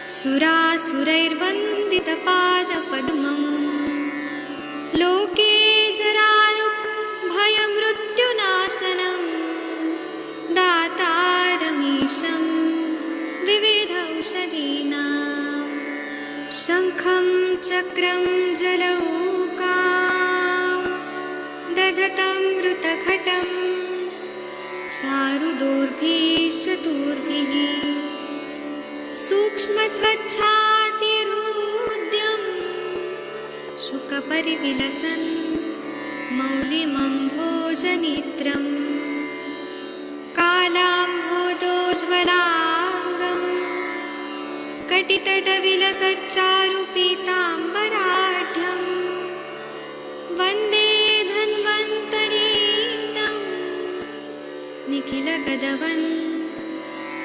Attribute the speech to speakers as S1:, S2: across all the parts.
S1: सुरासुरैर्वन्दितपादपद्मम् लोके जरारुग्भयमृत्युनाशनं दातारमीशं विविधौषधीनां शङ्खं चक्रं जलौकां दधतं मृतघटं चारुदोर्भिश्चतुर्भिः सूक्ष्मस्वच्छातिरुद्यम् शुकपरिविलसन् मौलिमम्भोजनेत्रम् कालाम्भोदोज्ज्वलाङ्गम् कटितटविलसच्चारुपीताम्बराढ्यम् वन्दे धन्वन्तरीतं निखिलगदवन्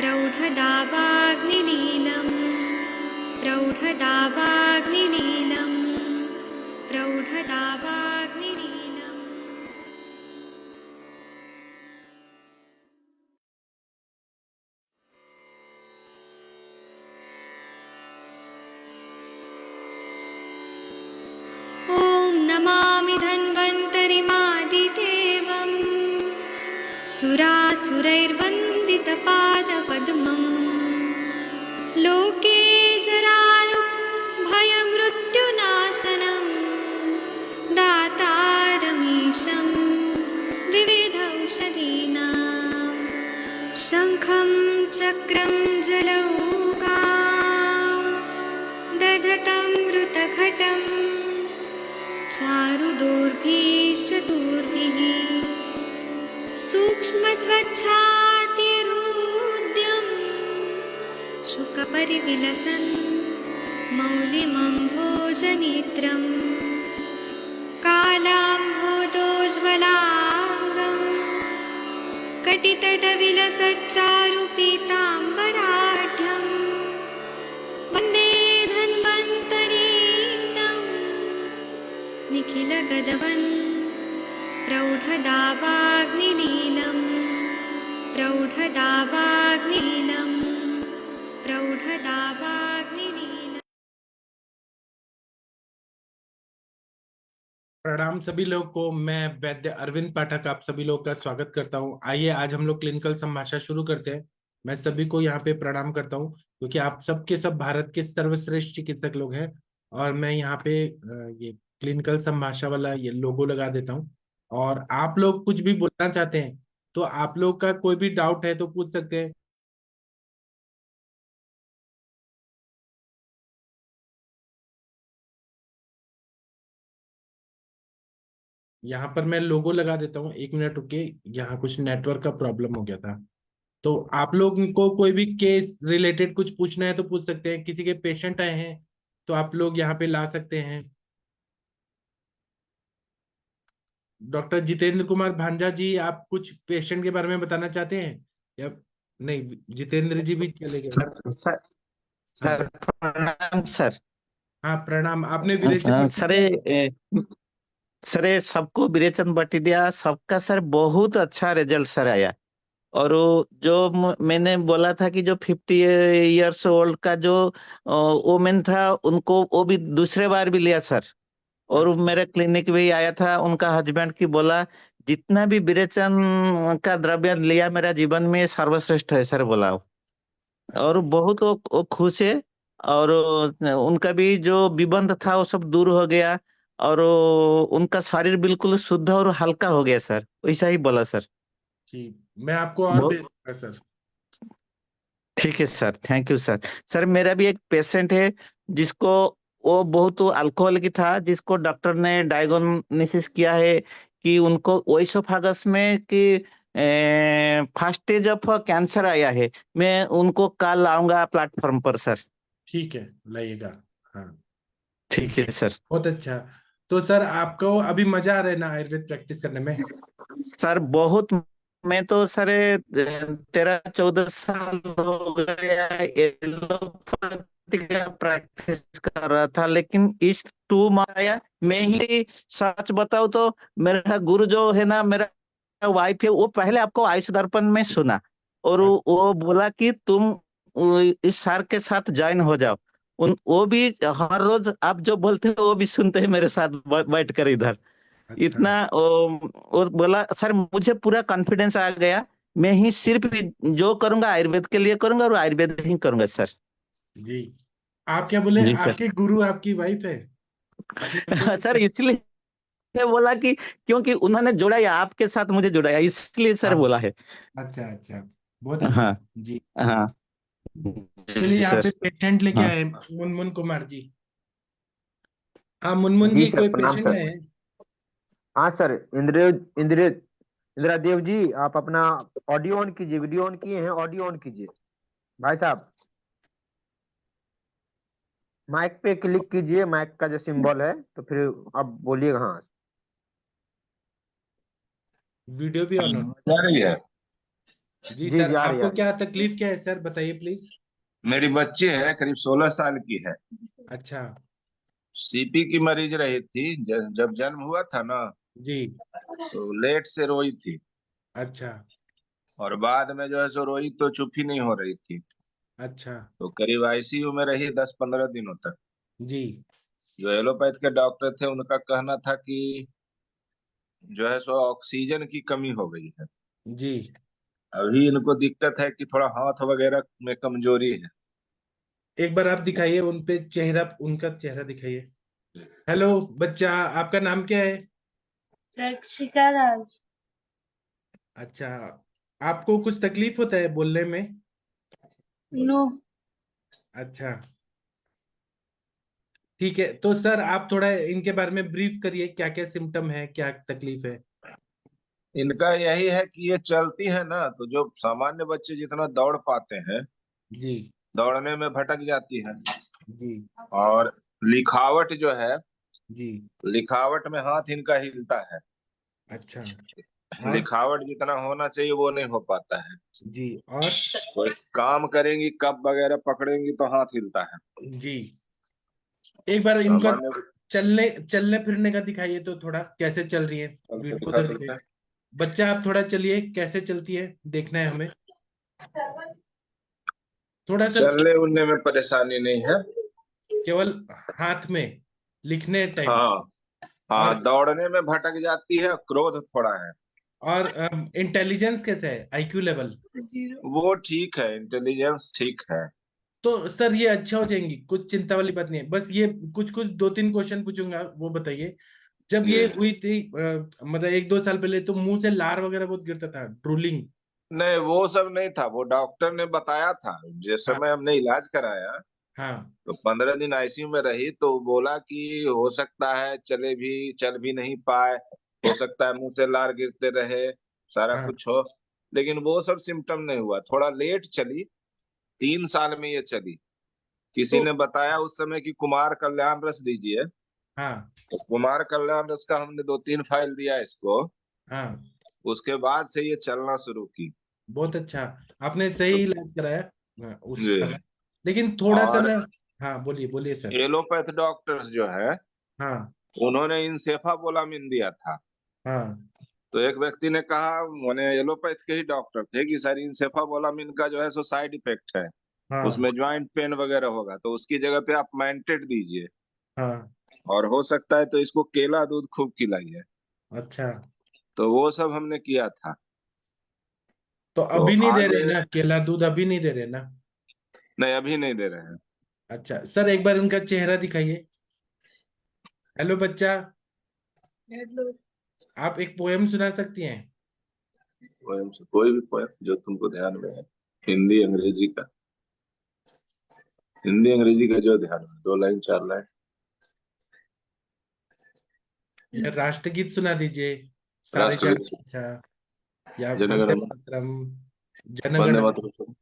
S1: प्रौढदावाग्निलीलम् प्रौढदावाग्निलीलम् प्रौढदावाग्निलीलम्। ॐ नमामि धन्वन्तरिमादिदेवम् सुरासुरैर्वन्दितपादपद्मम् लोके जरारुग्भयमृत्युनाशनं दातारमीशं विविधौषधीनां शङ्खं चक्रं जलौकां दधतं मृतघटं चारुदोर्भिश्चतुर्भिः सूक्ष्मस्वच्छातिरुद्यम् शुकपरिविलसन् मौलिमम्भोजनेत्रम् कालाम्भोदोज्ज्वलाङ्गम् कटितटविलसच्चारुपीताम्बराढ्यम् वन्दे धन्वन्तरीतं निखिलगदवन् प्रौढदावाग्निलीलम् प्रौढदावाग्निलीलम् प्रौढदावाग्निलीलम्।
S2: प्रणाम सभी लोग को। मैं वैद्य अरविंद पाठक आप सभी लोग का स्वागत करता हूं। आइए आज हम लोग क्लिनिकल संभाषा शुरू करते हैं। मैं सभी को यहाँ पे प्रणाम करता हूं क्योंकि आप सब के सब भारत के सर्वश्रेष्ठ चिकित्सक लोग हैं और मैं यहाँ पे ये क्लिनिकल संभाषा वाला ये लोगो लगा देता हूँ और आप लोग कुछ भी बोलना चाहते हैं तो आप लोग का कोई भी डाउट है तो पूछ सकते हैं। यहाँ पर मैं लोगो लगा देता हूँ, 1 मिनट रुके, यहाँ कुछ नेटवर्क का प्रॉब्लम हो गया था। तो आप लोग को कोई भी केस रिलेटेड कुछ पूछना है तो पूछ सकते हैं। किसी के पेशेंट आए हैं तो आप लोग यहाँ पे ला सकते हैं। डॉक्टर जितेंद्र कुमार भांजा जी, आप कुछ पेशेंट के बारे में बताना चाहते हैं या नहीं? जितेंद्र जी भी चले गए।
S3: सर सर प्रणाम सर।
S2: हाँ प्रणाम। आपने विरेचन
S3: सर सबको विरेचन बटी दिया सबका सर बहुत अच्छा रिजल्ट सर आया। और वो जो मैंने बोला था कि जो 50 इयर्स ओल्ड का जो वोमेन था उनको वो भी दूसरे बार भी लिया सर। और मेरे क्लिनिक भी आया था, उनका हस्बैंड की बोला जितना भी विरेचन का द्रव्य लिया मेरा जीवन में सर्वश्रेष्ठ है सर बोला। और बहुत वो खुश है और उनका भी जो विबंध था वो सब दूर हो गया और उनका शरीर बिल्कुल शुद्ध और हल्का हो गया सर, वैसा ही बोला सर।
S2: जी, मैं आपको और भेज दूंगा सर।
S3: ठीक है sir, thank you sir. Sir मेरा भी एक पेशेंट है जिसको वो बहुत अल्कोहल की था, जिसको डॉक्टर ने डायग्नोसिस किया है कि उनको ओइसोफागस में कि फर्स्ट स्टेज ऑफ कैंसर आया है। मैं उनको कल आऊंगा प्लेटफॉर्म पर सर।
S2: ठीक है, लाइएगा। हाँ
S3: ठीक है सर।
S2: बहुत अच्छा। तो सर आपको अभी मजा आ रहा है ना आयुर्वेद प्रैक्टिस करने में?
S3: सर बहुत, मैं तो सर 13-14 साल हो गया एलोपैथी का प्रैक्टिस कर रहा था, लेकिन इस 2 मंथ आया। मैं ही सच बताऊं तो मेरा गुरु जो है ना, मेरा वाइफ है, वो पहले आपको आयुष दर्पण में सुना और वो बोला कि तुम इस सर के साथ ज्वाइन हो जाओ। वो भी हर रोज आप जो बोलते हो वो भी सुनते हैं मेरे साथ बैठ कर इधर।
S2: अच्छा।
S3: इतना और बोला सर मुझे पूरा कॉन्फिडेंस आ गया। मैं ही सिर्फ जो करूंगा आयुर्वेद के लिए करूंगा और आयुर्वेद ही करूंगा सर।
S2: जी, आप क्या बोले,
S3: जी सर।
S2: आपके गुरु आपकी वाइफ है? आपने पहले भी
S3: सर इसलिए बोला कि क्योंकि उन्होंने जोड़ा आपके साथ मुझे जोड़ा इसलिए सर
S2: हाँ।
S3: बोला है।
S2: अच्छा अच्छा, बहुत अच्छा।
S3: हाँ
S2: जी,
S3: हाँ।
S2: चलिए
S3: जी
S2: यहाँ पे
S3: सर।
S2: पेशेंट लेके
S3: हाँ
S2: आए मुनमुन कुमार जी। हाँ मुनमुन
S4: जी
S2: जी,
S4: सर,
S2: कोई
S4: प्रणाम
S2: पेशेंट
S4: सर।
S2: है?
S4: हाँ सर, इंदिरा देव जी, आप अपना ऑडियो ऑन कीजिए। वीडियो ऑन किए हैं, ऑडियो ऑन कीजिए भाई साहब। माइक पे क्लिक कीजिए, माइक का जो सिंबल है, तो फिर आप बोलिएगा। हाँ
S2: वीडियो भी ऑन हो?
S5: जा रही है।
S2: जी
S4: जी
S2: सर,
S4: जी, आ रही है,
S2: आपको
S4: आ रही
S2: क्या तकलीफ क्या है सर, बताइए प्लीज।
S5: मेरी बच्ची है, करीब 16 साल की है।
S2: अच्छा।
S5: सीपी की मरीज रही थी। जब जन्म हुआ था ना,
S2: जी।
S5: तो लेट से रोई थी।
S2: अच्छा
S5: और बाद में जो है सो रोई तो चुप ही नहीं हो रही थी।
S2: अच्छा।
S5: तो करीब आईसीयू में रही 10-15 दिनों तक।
S2: जी
S5: जो एलोपैथ के डॉक्टर थे उनका कहना था कि जो है सो ऑक्सीजन की कमी हो गई है।
S2: जी।
S5: अभी इनको दिक्कत है कि थोड़ा हाथ वगैरह में कमजोरी है।
S2: एक बार आप दिखाइए उन पे चेहरा, उनका चेहरा दिखाइए। हेलो बच्चा, आपका नाम क्या है?
S6: रक्षिका राज।
S2: अच्छा, आपको कुछ तकलीफ होता है बोलने में?
S6: नो।
S2: अच्छा, ठीक है। तो सर आप थोड़ा इनके बारे में ब्रीफ करिए, क्या क्या सिम्टम है, क्या तकलीफ है?
S5: इनका यही है कि ये चलती है ना, तो जो सामान्य बच्चे जितना दौड़ पाते हैं,
S2: जी
S5: दौड़ने में भटक जाती है।
S2: जी
S5: और लिखावट जो है,
S2: जी।
S5: लिखावट में हाथ इनका हिलता है।
S2: अच्छा। और?
S5: लिखावट जितना होना चाहिए वो नहीं हो पाता है।
S2: जी। और?
S5: कोई काम करेंगी, कप वगैरह पकड़ेंगी तो हाथ हिलता है।
S2: जी, एक बार इनका
S5: सामान्य
S2: चलने चलने फिरने का दिखाइए तो, थोड़ा कैसे चल रही है।
S5: दिखा
S2: उधर
S5: सकते
S2: दिखाइए।
S5: हैं।
S2: बच्चा आप थोड़ा चलिए, कैसे चलती है देखना है हमें, थोड़ा सा।
S5: चलने उलने में परेशानी नहीं है।
S2: केवल हाथ में लिखने टाइम।
S5: हाँ
S2: और
S5: हाँ, दौड़ने में भटक जाती है, क्रोध थोड़ा है।
S2: और इंटेलिजेंस कैसे है, आईक्यू लेवल?
S5: वो ठीक है, इंटेलिजेंस ठीक है।
S2: तो सर ये अच्छा हो जाएंगी, कुछ चिंता वाली बात नहीं है। बस ये कुछ कुछ 2-3 क्वेश्चन पूछूंगा, वो बताइए। जब ये
S5: जी।
S2: हुई थी मतलब 1-2 साल पहले, तो मुंह से लार वगैरह बहुत गिरता था, ड्रूलिंग?
S5: नहीं, वो सब नहीं था, वो डॉक्टर ने बताया था। जिस
S2: हाँ
S5: समय हमने इलाज कराया
S2: हाँ
S5: तो 15 दिन आईसीयू में रही, तो बोला कि हो सकता है चल भी नहीं पाए, हो सकता है मुंह से लार गिरते रहे, सारा
S2: हाँ।
S5: कुछ हो। लेकिन वो सब सिम्टम नहीं हुआ, थोड़ा लेट चली। 3 साल में ये चली। किसी
S2: तो
S5: ने बताया उस समय कि कुमार कल्याण रस दीजिए।
S2: हाँ
S5: तो कुमार कल्याण रस का हमने 2-3 फाइल दिया इसको।
S2: हाँ,
S5: उसके बाद से ये चलना शुरू की।
S2: बहुत अच्छा, आपने सही
S5: तो
S2: इलाज कराया। उस
S5: जी।
S2: समय, लेकिन थोड़ा सा
S5: और
S2: ना। हाँ बोलिए बोलिए सर।
S5: एलोपैथ डॉक्टर्स जो है,
S2: हाँ
S5: उन्होंने इंसेफाबोलामिन दिया था।
S2: हाँ
S5: तो एक व्यक्ति ने कहा, मैंने एलोपैथ के ही डॉक्टर थे, कि सर इंसेफाबोलामिन का जो है सो साइड इफेक्ट है,
S2: हाँ
S5: उसमें ज्वाइंट पेन वगैरह होगा, तो उसकी जगह पे आप मैंटेड दीजिए।
S2: हाँ।
S5: और हो सकता है तो इसको केला दूध खूब खिलाइए।
S2: अच्छा,
S5: तो वो सब हमने किया था।
S2: तो
S5: तो
S2: अभी नहीं दे
S5: आगे,
S2: रहे ना केला दूध, अभी नहीं दे रहे ना?
S5: नहीं अभी नहीं दे रहे हैं।
S2: अच्छा सर, एक बार उनका चेहरा दिखाइए। हेलो बच्चा, आप एक पोएम सुना सकती हैं?
S5: पोएम से कोई भी पोएम जो तुमको ध्यान में है। हिंदी अंग्रेजी का, हिंदी अंग्रेजी का जो ध्यान में, 2 लाइन 4 लाइन।
S2: या राष्ट्रगीत सुना दीजिए, सारे जन।
S5: राष्ट्रगीत।
S2: अच्छा, या वंदे
S5: जनगण मन।
S2: मातरम,
S5: वंदे
S2: जनगण।
S5: मातरम।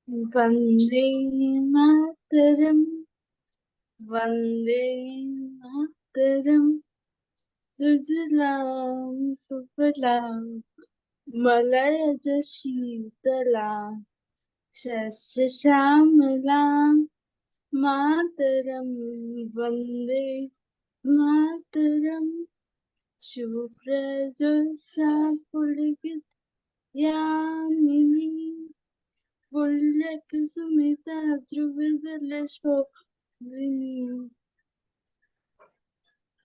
S6: वंदे मातरम, वंदे मातरम, सुजलाम सुफलाम, मलयज शीतलाम, शस्य श्यामलाम, मातरम वंदे मातरम, शुभ्रजोत्स्ना पुलकित यामिनी, पुल्यकुसुमिता ध्रुवदलशोभिनी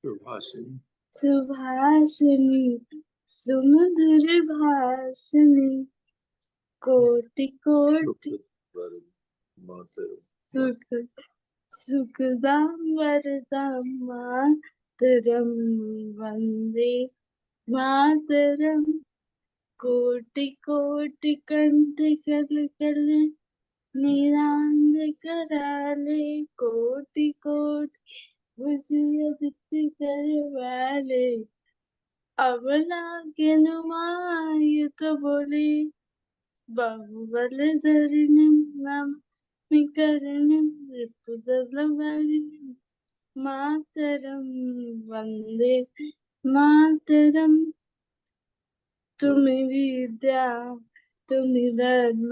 S5: सुभाषिनी
S6: सुभाषिनी सुमधुर भाषिणी कोटि कोटि सुख सुखदां वरदां मातरं वन्दे मातरम् कोटि कोटि कंठ कल कल नीलांग कराले कोटि कोटि भुजयदित कर वाले अबला के नुमाय तो बोले बाहुबल धरिणम नमामि करणम रिपुदलवरिणम मातरम वंदे मातरम तुम्हें विद्या तुम्हें धर्म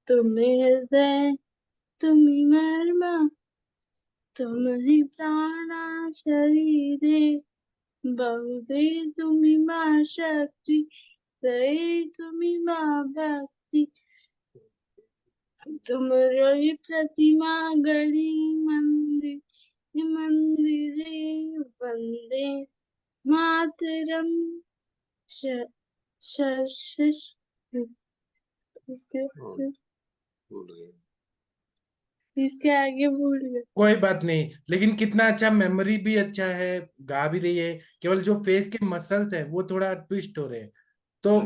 S6: तुम्हें हृदय तुम्हें मर्म तुम्हें प्राणा शरीरे बहुदे तुम्हें माँ शक्ति दये तुम्हें माँ भक्ति तुम रही प्रतिमा गढ़ी मंदिर मंदिरे वंदे मातरम इसके आगे भूल गए।
S2: कोई बात नहीं, लेकिन कितना अच्छा, मेमोरी भी अच्छा है, गा भी रही है। केवल जो फेस के मसल्स है वो थोड़ा ट्विस्ट हो रहे हैं। तो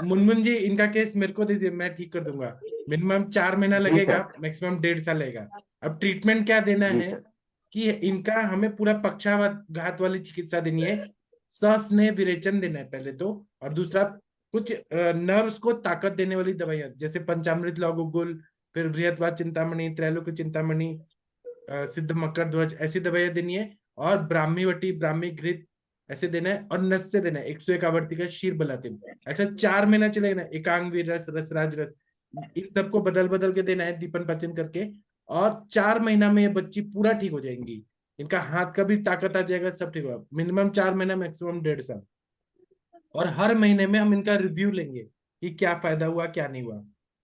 S2: मुनमुन जी, इनका केस मेरे को दीजिए, मैं ठीक कर दूंगा। मिनिमम 4 महीना
S4: जी
S2: लगेगा,
S4: सर।
S2: मैक्सिमम 1.5 साल लगेगा। अब ट्रीटमेंट क्या देना
S4: जी
S2: है
S4: सर।
S2: कि इनका हमें पूरा पक्षाघात वाली चिकित्सा देनी है। सस्नेह विरेचन देना है पहले तो, और दूसरा कुछ नर्व्स को ताकत देने वाली दवाइयां, जैसे पंचामृत लौह गुल, फिर बृहत्वा चिंतामणि, त्रैलोक्य चिंतामणि, सिद्ध मकर ध्वज, ऐसी दवाइयां देनी है। और ब्राह्मी वटी, ब्राह्मी घृत ऐसे देना है। और नस से देना है 101 आवर्ती का शीर बलातिम। ऐसा 4 महीना चलेगा ना। एकांगवीर रस, रसराज रस, इन सबको बदल बदल के देना है, दीपन पाचन करके। और 4 महीना में ये बच्ची पूरा ठीक हो जाएंगी। इनका हाथ का भी ताकत आ जाएगा, सब ठीक होगा। मिनिमम 4 महीना, मैक्सिमम 1.5 साल। और हर महीने में हम इनका रिव्यू लेंगे कि क्या फायदा हुआ, क्या नहीं हुआ।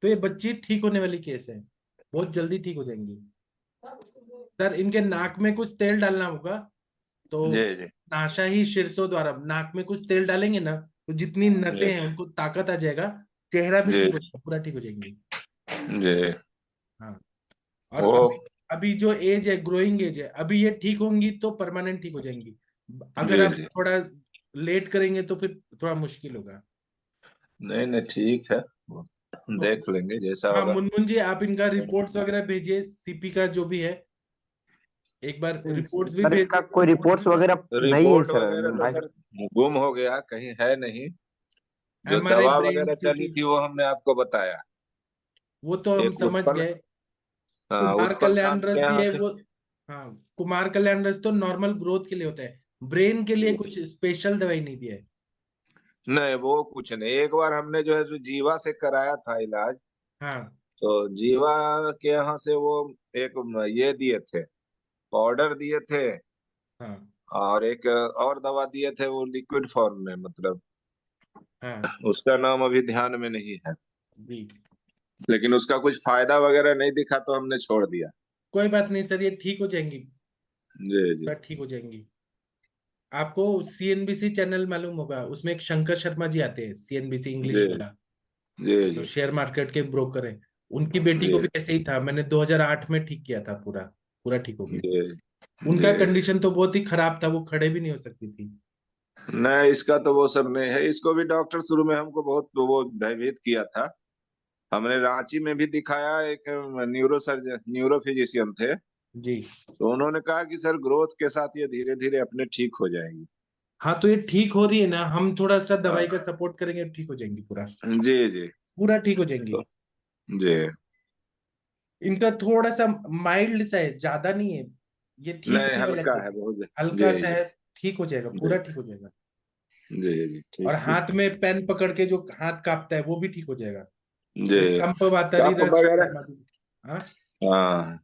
S2: तो ये बच्ची ठीक होने वाली केस है, बहुत जल्दी ठीक हो जाएंगी। सर, इनके नाक में कुछ तेल डालना होगा। तो
S5: जी
S2: नाशा ही शीर्षों द्वारा नाक में कुछ तेल डालेंगे ना, तो जितनी नसें हैं उनको ताकत आ जाएगा, चेहरा भी
S5: जी
S2: ठीक हो जाएगा, पूरा ठीक हो जाएंगी।
S5: जी
S2: हाँ। और
S5: वो
S2: अभी अभी जो एज है, ग्रोइंग एज है, अभी ये ठीक होंगी तो परमानेंट ठीक हो जाएंगी। अगर
S5: जी
S2: आप
S5: जी
S2: थोड़ा लेट करेंगे तो फिर थोड़ा मुश्किल होगा।
S5: नहीं नहीं, ठीक है,
S2: तो
S5: देख लेंगे जैसा
S2: हाँ,
S5: होगा।
S2: मुनमुन जी, आप इनका रिपोर्ट्स वगैरह भेजिए, सीपी का जो भी है, एक बार रिपोर्ट्स भी
S4: सर
S2: भेज
S4: इसका कोई
S2: दीजिए।
S4: रिपोर्ट्स वगैरह नहीं है
S5: रिपोर्ट
S4: सर
S5: वगैरह तो
S4: भाई।
S5: सर गुम हो गया, कहीं है नहीं। जो
S2: एमआरआई
S5: दवा
S2: ब्रेन
S5: वगैरह चली
S2: सीटी,
S5: थी वो हमने आपको बताया।
S2: वो तो हम
S5: एक
S2: समझ
S5: उत्पल,
S2: गए।
S5: हाँ,
S2: कुमार
S5: उत्पल
S2: कल्याण
S5: नाम
S2: रस
S5: के
S2: भी
S5: यहाँ
S2: है
S5: से।
S2: वो। हाँ, कुमार कल्याण रस तो नॉर्मल ग्रोथ के लिए होता है, ब्रेन के लिए कुछ स्पेशल दवाई नहीं दिया है।
S5: नहीं, वो कुछ नहीं। एक बार हमने जो है जो जीवा से कराया था इलाज,
S2: हाँ
S5: तो जीवा के यहाँ से वो एक ये दिए थे, पाउडर दिए थे,
S2: हाँ
S5: और एक और दवा दिए थे, वो लिक्विड फॉर्म में, मतलब
S2: हाँ
S5: उसका नाम अभी ध्यान में नहीं है।
S2: जी।
S5: लेकिन उसका कुछ फायदा वगैरह नहीं दिखा तो हमने छोड़ दिया।
S2: कोई बात नहीं सर, ये ठीक हो जाएंगी,
S5: जी जी
S2: पूरा ठीक हो जाएंगी। आपको सीएनबीसी चैनल मालूम होगा, उसमें एक शंकर शर्मा जी आते हैं, सीएनबीसी
S5: जी
S2: इंग्लिश वाला,
S5: जी
S2: जो
S5: जी
S2: शेयर मार्केट के ब्रोकर हैं। उनकी बेटी को
S5: जी
S2: भी ऐसे ही था, मैंने 2008 में ठीक किया था, पूरा पूरा ठीक हो गई।
S5: जी
S2: उनका
S5: जी।
S2: कंडीशन तो बहुत ही खराब था, वो खड़े भी नहीं हो सकती थी।
S5: नहीं, इसका तो वो सब नहीं है। इसको भी डॉक्टर शुरू में हमको बहुत वो भयभीत किया था। हमने रांची में भी दिखाया, एक न्यूरो सर्जन, न्यूरो फिजिशियन थे।
S2: जी।
S5: तो उन्होंने कहा कि सर ग्रोथ के साथ ये धीरे धीरे अपने ठीक हो जाएंगी।
S2: हाँ, तो ये ठीक हो रही है ना, हम थोड़ा सा दवाई का
S5: हाँ,
S2: सपोर्ट करेंगे, ठीक हो जाएंगी पूरा,
S5: जी जी।
S2: पूरा ठीक हो जाएंगी।
S5: तो जी।
S2: इनका थोड़ा सा माइल्ड सा है, ज्यादा नहीं है, ये ठीक
S5: नहीं,
S2: होने वाला
S5: हल्का है
S2: केस है।
S5: बहुत।
S2: हल्का
S5: जी
S2: सा
S5: जी
S2: है, ठीक हो जाएगा,
S5: जी
S2: पूरा ठीक हो जाएगा।
S5: जी जी,
S2: और
S5: ठीक ठीक।
S2: हाथ में पेन पकड़ के जो हाथ कांपता है वो भी ठीक हो जाएगा।
S5: जी।
S2: ये कंप वातरी
S5: कप
S2: रस
S5: वगैरह,
S2: शर्मा जी। हाँ,
S5: हाँ,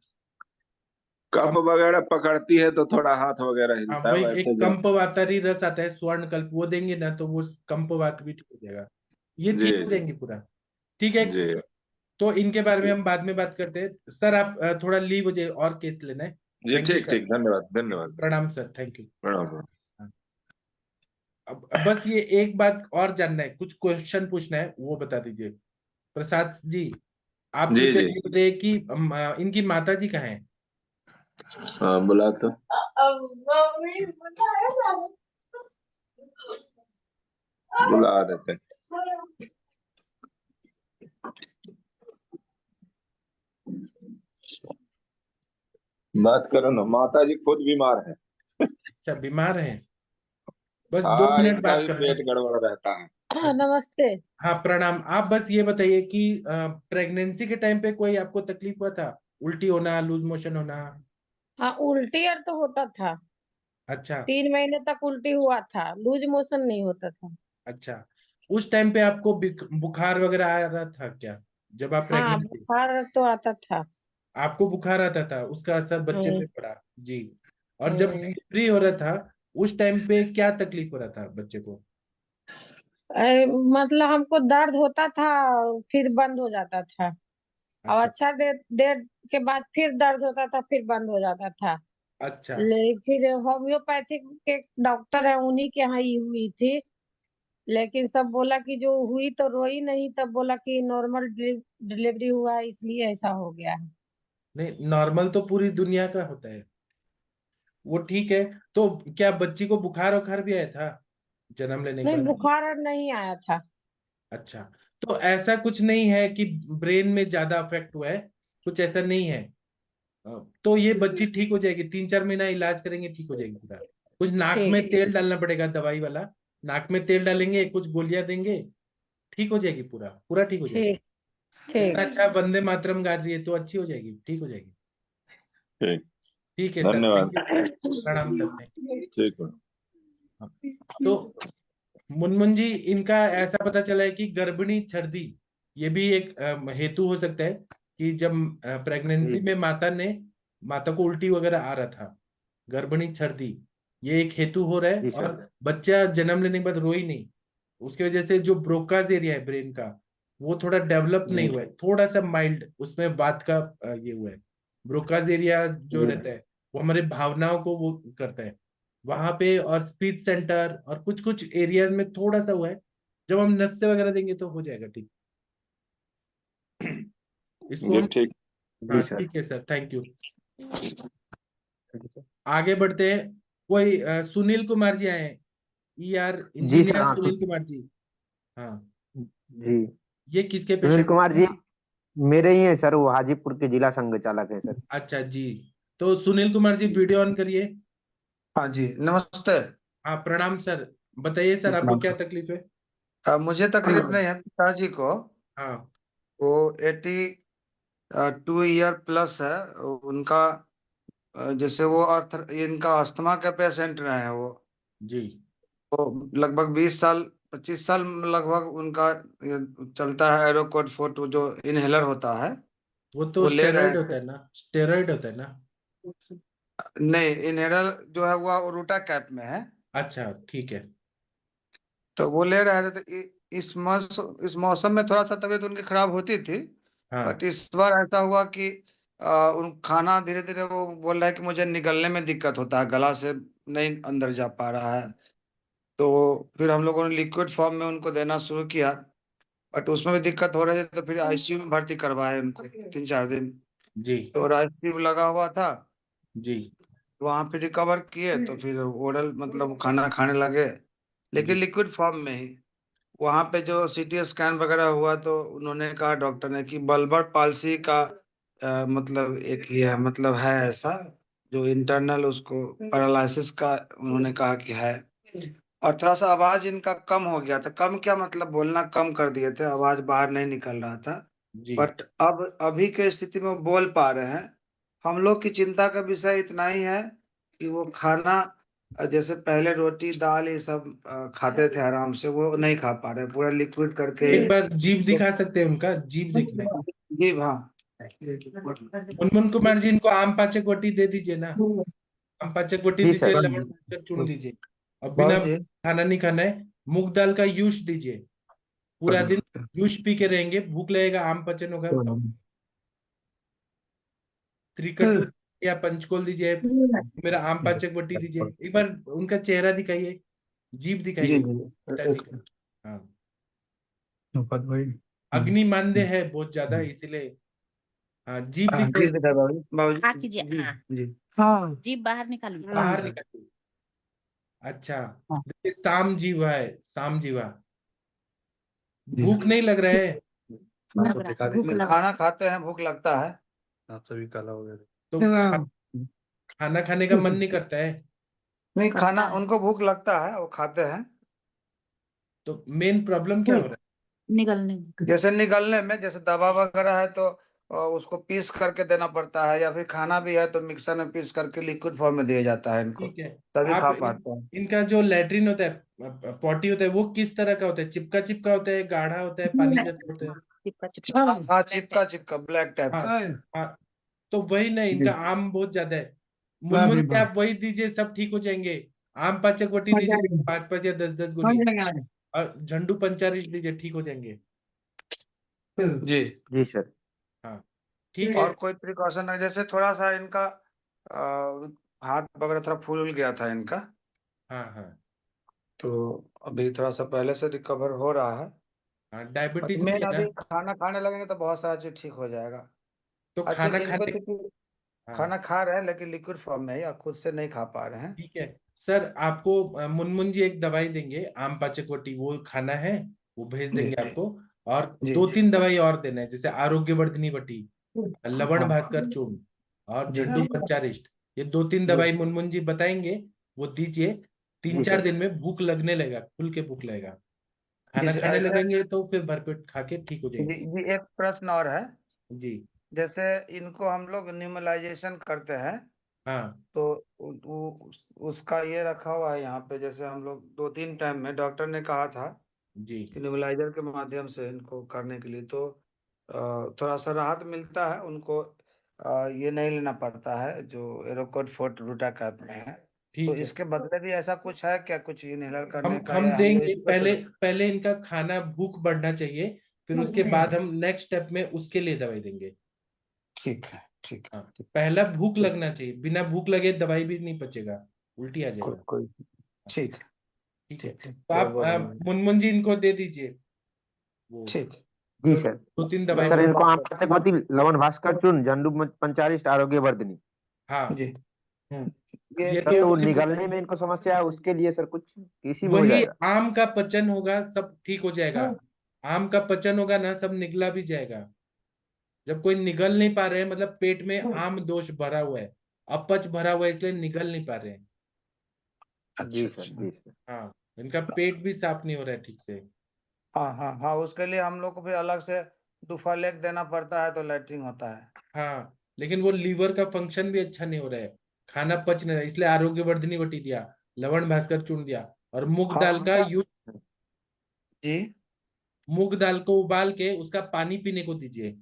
S5: कप
S2: कंप,
S5: वगैरह पकड़ती है तो थोड़ा हाथ वगैरह
S2: हाँ
S5: हिलता है,
S2: वही
S5: वैसे
S2: एक
S5: जो।
S2: कंप वातरी रस आता है, स्वर्ण कल्प, वो देंगे ना तो वो कंप वात भी ठीक हो जाएगा। ये
S5: जी
S2: ठीक हो
S5: जी
S2: जाएंगे पूरा। ठीक है।
S5: जी
S2: तो इनके बारे में हम बाद में बात करते हैं। सर आप थोड़ा लीव हो जाए, और केस लेना है।
S5: जी
S2: थैंक यू
S5: ठीक
S2: सर।
S5: ठीक, धन्यवाद धन्यवाद।
S2: प्रणाम सर, थैंक यू।
S5: प्रणाम प्रणाम।
S2: अब बस ये एक बात और जानना है, कुछ क्वेश्चन पूछना है, वो बता दीजिए। प्रसाद जी, आप
S5: जी
S2: मुझे
S5: जी,
S2: ये बताइए कि इनकी माता जी कहाँ है?
S5: हाँ बुला तो,
S6: अब मम्मी बताया था।
S5: बुला देते हैं। बात करो ना, माता जी खुद बीमार है।
S2: अच्छा, बीमार हैं? बस 2
S5: हाँ,
S2: मिनट
S5: इनका
S2: बात
S5: भी
S2: करना
S5: पेट
S2: है।
S5: गड़बड़ रहता है।
S6: नमस्ते।
S2: हाँ प्रणाम। आप बस ये बताइए कि प्रेगनेंसी के टाइम पे कोई आपको तकलीफ हुआ था? उल्टी होना, लूज मोशन होना?
S6: हाँ, उल्टी और तो होता था।
S2: अच्छा
S6: 3 महीने तक उल्टी हुआ था, लूज मोशन नहीं होता था।
S2: अच्छा। उस टाइम पे आपको बुखार वगैरह आ रहा था क्या, जब आप
S6: हाँ,
S2: प्रेग्नेंट थी?
S6: बुखार तो आता था।
S2: आपको बुखार आता था, उसका असर बच्चे पे
S6: हम्म,
S2: पड़ा? जी। और जब
S6: हम्म।
S2: डिलीवरी हो रहा था, उस टाइम पे क्या तकलीफ हो रहा था बच्चे को?
S6: मतलब हमको दर्द होता था, फिर बंद हो जाता था। और
S2: अच्छा
S6: अच्छा देर देर के बाद फिर दर्द होता था, फिर बंद हो जाता था।
S2: अच्छा।
S6: फिर होम्योपैथिक के डॉक्टर है, उन्हीं के यहाँ ही हुई थी। लेकिन सब बोला कि जो हुई तो रोई नहीं, तब बोला कि नॉर्मल डिलीवरी हुआ है, इसलिए ऐसा हो गया है।
S2: नहीं, नॉर्मल तो पूरी दुनिया का होता है, वो ठीक है। तो क्या बच्ची को बुखार वखार भी आया था जन्म लेने के
S6: नहीं,
S2: बाद?
S6: बुखार और नहीं आया था।
S2: अच्छा। तो ऐसा कुछ नहीं है कि ब्रेन में ज्यादा अफेक्ट हुआ है, कुछ ऐसा नहीं है। तो ये बच्ची ठीक हो जाएगी, 3-4 महीना इलाज करेंगे, ठीक हो जाएगी पूरा। कुछ नाक में
S6: ठीक।
S2: तेल डालना पड़ेगा, दवाई वाला। नाक में तेल डालेंगे, कुछ गोलियां देंगे, ठीक हो जाएगी, पूरा पूरा ठीक हो जाएगी।
S6: ठीक। ठीक।
S2: इतना अच्छा वंदे मातरम गा रही है तो अच्छी हो जाएगी, ठीक हो जाएगी।
S5: ठीक,
S2: ठीक है सर,
S5: धन्यवाद।
S2: Thank you. प्रणाम सर, thank
S5: ठीक है।
S2: you। तो मुनमुन जी, इनका ऐसा पता चला है कि गर्भिणी छर्दी, ये भी एक हेतु हो सकता है कि जब प्रेगनेंसी
S4: जी
S2: में माता को उल्टी वगैरह आ रहा था, गर्भिणी छर्दी, ये एक हेतु हो रहा है।
S4: जी सर।
S2: और बच्चा जन्म लेने के बाद रोई नहीं, उसकी वजह से जो ब्रोकाज एरिया है ब्रेन का, वो थोड़ा डेवलप नहीं
S4: जी
S2: हुआ है, थोड़ा सा माइल्ड उसमें बात का ये हुआ है। ब्रोकाज एरिया जो
S4: जी
S2: रहता है, वो हमारे भावनाओं को वो करता है वहां पे। और स्पीच सेंटर और कुछ कुछ एरियाज में थोड़ा सा हुआ है। जब हम नस्से वगैरह देंगे तो हो जाएगा ठीक। इसको
S5: जी
S2: हम,
S5: ठीक।
S4: जी
S2: हाँ
S4: सर।
S2: ठीक है सर, थैंक यू।
S4: ठीक है सर।
S2: आगे बढ़ते हैं। कोई सुनील कुमार जी आए हैं, ER
S4: जी सर।
S2: इंजीनियर
S4: हाँ
S2: सुनील कुमार जी। हाँ,
S4: जी,
S2: ये किसके
S4: सुनील
S2: पेशेंट
S4: कुमार
S2: हैं?
S4: जी मेरे ही हैं सर, वो हाजीपुर के जिला संघ चालक हैं सर।
S2: अच्छा जी। तो सुनील कुमार जी वीडियो ऑन करिए।
S7: हाँ जी, नमस्ते।
S2: हाँ प्रणाम सर। बताइए सर, आपको
S7: प्रणाम।
S2: क्या तकलीफ है?
S7: मुझे तकलीफ नहीं है, पिताजी को।
S2: हाँ
S7: वो 82 ईयर प्लस है उनका। जैसे वो इनका अस्थमा का पेशेंट रहे हैं वो।
S2: जी।
S7: वो लगभग 20 साल 25 साल लगभग उनका ये चलता है एरोकोड फोर्ट, जो इनहेलर होता है
S2: वो तो
S7: वो ले रहे
S2: स्टेरॉइड होता
S7: थे।
S2: है ना, स्टेरॉइड होता है ना?
S7: नहीं, इनहेलर जो है वो रोटा कैप में है।
S2: अच्छा ठीक है।
S7: तो वो ले रहे थे, तो इस मौसम में थोड़ा सा तबीयत उनकी खराब होती थी।
S2: हाँ
S7: बट इस बार ऐसा हुआ कि उन खाना धीरे धीरे वो बोल रहा है कि मुझे निगलने में दिक्कत होता है, गला से नहीं अंदर जा पा रहा है। तो फिर हम लोगों ने लिक्विड फॉर्म में उनको देना शुरू किया। बट उसमें भी दिक्कत हो रही थी, तो फिर आईसीयू में भर्ती करवाए उनको 3-4 दिन।
S2: जी
S7: तो आईसीयू लगा हुआ था,
S2: जी
S7: वहां पे रिकवर किए, तो फिर ओरल मतलब खाना खाने लगे, लेकिन
S2: जी।
S7: लिक्विड फॉर्म में ही। वहां पे जो सीटी स्कैन वगैरह हुआ, तो उन्होंने कहा डॉक्टर ने कि बल्बर पाल्सी का मतलब एक ये है, मतलब है ऐसा, जो इंटरनल उसको पैरालिसिस का उन्होंने कहा कि है। और थोड़ा सा आवाज इनका कम हो गया था, कम क्या मतलब बोलना कम कर दिए थे, आवाज बाहर नहीं निकल रहा था।
S2: जी।
S7: बट अब अभी के स्थिति में वो बोल पा रहे हैं। हम लोग की चिंता का विषय इतना ही है कि वो खाना जैसे पहले रोटी दाल ये सब खाते थे आराम से, वो नहीं खा पा रहे, पूरा लिक्विड करके
S2: एक बार जीभ दिखा सकते हैं, उनका जीभ देखना है।
S7: जी हाँ।
S2: मुनमुन कुमार जी, इनको आम पाचक वटी दे दीजिए ना। आम पाचक वटी
S4: जी
S2: दीजिए,
S4: सर।
S2: लवण मिलाकर चून दीजिए। और बिना
S7: बाबू जी,
S2: खाना नहीं खाना है, मूंग दाल का यूश दीजिए। पूरा दिन जूस पी के रहेंगे, भूख लगेगा, आम पचन होगा, त्रिकटु या पंचकोल दीजिए, मेरा आम पाचक वटी दीजिए। एक बार उनका चेहरा दिखाइए, जीभ दिखाइए पिताजी का। हाँ, अग्नि मांद्य है बहुत ज्यादा, इसीलिए। हाँ, जीभ दिखाइए,
S7: बाबूजी
S8: हाँ कीजिए, हाँ
S7: जी
S6: हाँ
S8: जीभ बाहर निकालिए।
S2: बाहर निकालिए। अच्छा, देखिए साम जीवा है, साम जीवा। भूख नहीं लग रहा है
S8: लग रहा है, भूख लग रहा है।
S7: खाना खाते हैं, भूख लगता है। सभी काला हो गया
S2: तो खाना खाने का मन नहीं करता है,
S7: नहीं,
S8: करता
S7: खाना
S8: है।
S7: उनको भूख लगता है, वो खाते हैं।
S2: तो मेन प्रॉब्लम क्या हो रहा है?
S8: निगलने में।
S7: जैसे निगलने में, जैसे दवा वगैरह है तो उसको पीस करके देना पड़ता है, या फिर खाना भी है तो मिक्सर में पीस करके लिक्विड फॉर्म में दिया जाता है इनको,
S2: ठीक है,
S7: तभी
S2: आप
S7: खा पाते हैं।
S2: इनका जो लैट्रिन होता है, पॉटी होता है, वो किस तरह का होता है? चिपका चिपका होता है, गाढ़ा होता है, पानी जैसा होता है?
S8: चिपका चिपका।
S7: हाँ, चिपका चिपका ब्लैक टाइप
S2: हाँ
S7: का।
S2: हाँ, तो वही नहीं, इनका आम बहुत ज्यादा है। मुनमुन से आप वही दीजिए, सब ठीक हो जाएंगे। आम पाचक वटी दीजिए 5-5 या 10-10 गोली, और झंडू पंचारिश दीजिए, ठीक हो जाएंगे।
S7: जी।
S4: जी सर।
S2: हाँ, ठीक है।
S7: और कोई प्रिकॉशन है? जैसे थोड़ा सा इनका हाथ वगैरह थोड़ा फूल गया था इनका,
S2: हाँ हाँ
S7: तो अभी थोड़ा सा पहले से रिकवर हो रहा है।
S2: हाँ, डायबिटीज भी
S7: मेन
S2: है
S7: अभी
S2: ना,
S7: खाना खाने लगेंगे तो बहुत सारा चीज ठीक हो जाएगा।
S2: तो
S7: अच्छा,
S2: खाना
S7: इनको
S2: खाने।
S7: चूंकि
S2: हाँ,
S7: खाना खा रहे हैं लेकिन लिक्विड फॉर्म में है, या खुद से नहीं खा पा रहे हैं।
S2: ठीक है सर, आपको मुनमुन जी एक दवाई देंगे, आम पाचक वटी, वो खाना है, वो भेज
S7: जी
S2: देंगे
S7: जी
S2: आपको। और
S7: जी
S2: 2-3 दवाई और देना है, जैसे आरोग्यवर्धनी वटी, लवण
S7: हाँ
S2: भास्कर चूर्ण, और
S7: जी
S2: झंडू पंचारिष्ट। ये 2-3
S7: जी
S2: दवाई मुनमुन जी बताएंगे, वो दीजिए। तीन
S4: जी
S2: चार
S4: सर।
S2: दिन में भूख लगने लगेगा, खुल के भूख लगेगा,
S7: जी
S2: खाना
S7: जी,
S2: खाने लगेंगे तो फिर भरपेट खा के ठीक हो
S7: जी
S2: जाएंगे।
S7: जी, एक प्रश्न और है।
S2: जी।
S7: जैसे इनको हम लोग न्यूमलाइजेशन करते हैं,
S2: हाँ
S7: तो उसका ये रखा हुआ है यहाँ पे, जैसे हम लोग 2-3 टाइम में डॉक्टर ने कहा था
S2: जी,
S7: कि न्यूमलाइजर के माध्यम से इनको करने के लिए, तो थोड़ा सा राहत मिलता है उनको। ये नहीं लेना पड़ता है जो एरोकोड फोर्ट रूटा कैप में है। तो
S2: ठीक है।
S7: इसके बदले भी ऐसा कुछ है क्या, कुछ इनहेलर करने का,
S2: हम
S7: या हम लोग
S2: देंगे,
S7: इसी पर
S2: पहले
S7: चले?
S2: पहले इनका खाना भूख बढ़ना चाहिए, फिर उसके बाद हम नेक्स्ट स्टेप में उसके लिए दवाई देंगे।
S7: ठीक है, ठीक
S2: हाँ,
S7: है, ठीक
S2: पहला भूख
S7: ठीक,
S2: लगना चाहिए, बिना भूख लगे दवाई भी नहीं पचेगा, उल्टी आ
S7: कोई
S2: जाएगा।
S7: कोई ठीक है,
S2: ठीक है,
S7: ठीक ठीक,
S2: तो
S7: बहुत
S2: आप
S7: बहुत धन्यवाद।
S2: मुनमुन जी इनको दे दीजिए, वो
S7: ठीक,
S4: जी
S2: जो
S4: सर।
S2: 2-3
S7: मैं
S2: दवाई
S4: सर
S7: उनको
S4: इनको
S7: बात
S4: आम पाचक वटी, लवण भास्कर चूर्ण, झंडू पंचारिष्ट, आरोग्य वर्धनी।
S2: हाँ।
S7: जी,
S2: हम्म,
S7: ये
S4: सर
S7: ये
S4: तो
S7: वाली
S4: निगलने में इनको समस्या है, उसके लिए सर कुछ इसी में हो
S2: वही
S4: जाएगा?
S2: आम का पचन होगा, सब ठीक हो जाएगा। आम का पचन होगा ना, सब निगला भी जाएगा। जब कोई निगल नहीं पा रहे हैं, मतलब पेट में आम दोष भरा हुआ है, अपच भरा हुआ है, इसलिए निगल नहीं पा रहे हैं।
S4: जी
S7: अच्छा
S4: सर,
S7: अच्छा।
S4: जी सर।
S2: हाँ, इनका पेट भी साफ नहीं हो रहा है ठीक से।
S7: हाँ हाँ हाँ, उसके लिए हम लोग को फिर अलग से डुफालेक देना पड़ता है, तो लैट्रिन होता है।
S2: हाँ, लेकिन वो लीवर का फंक्शन भी अच्छा नहीं हो रहा है, खाना पच नहीं रहा है, इसलिए आरोग्यवर्धनी वटी दिया, लवण भास्कर चूर्ण दिया, और मूंग
S7: हाँ
S2: दाल का यूज,
S7: जी,
S2: मूंग दाल को उबाल के उसका पानी पीने को दीजिए।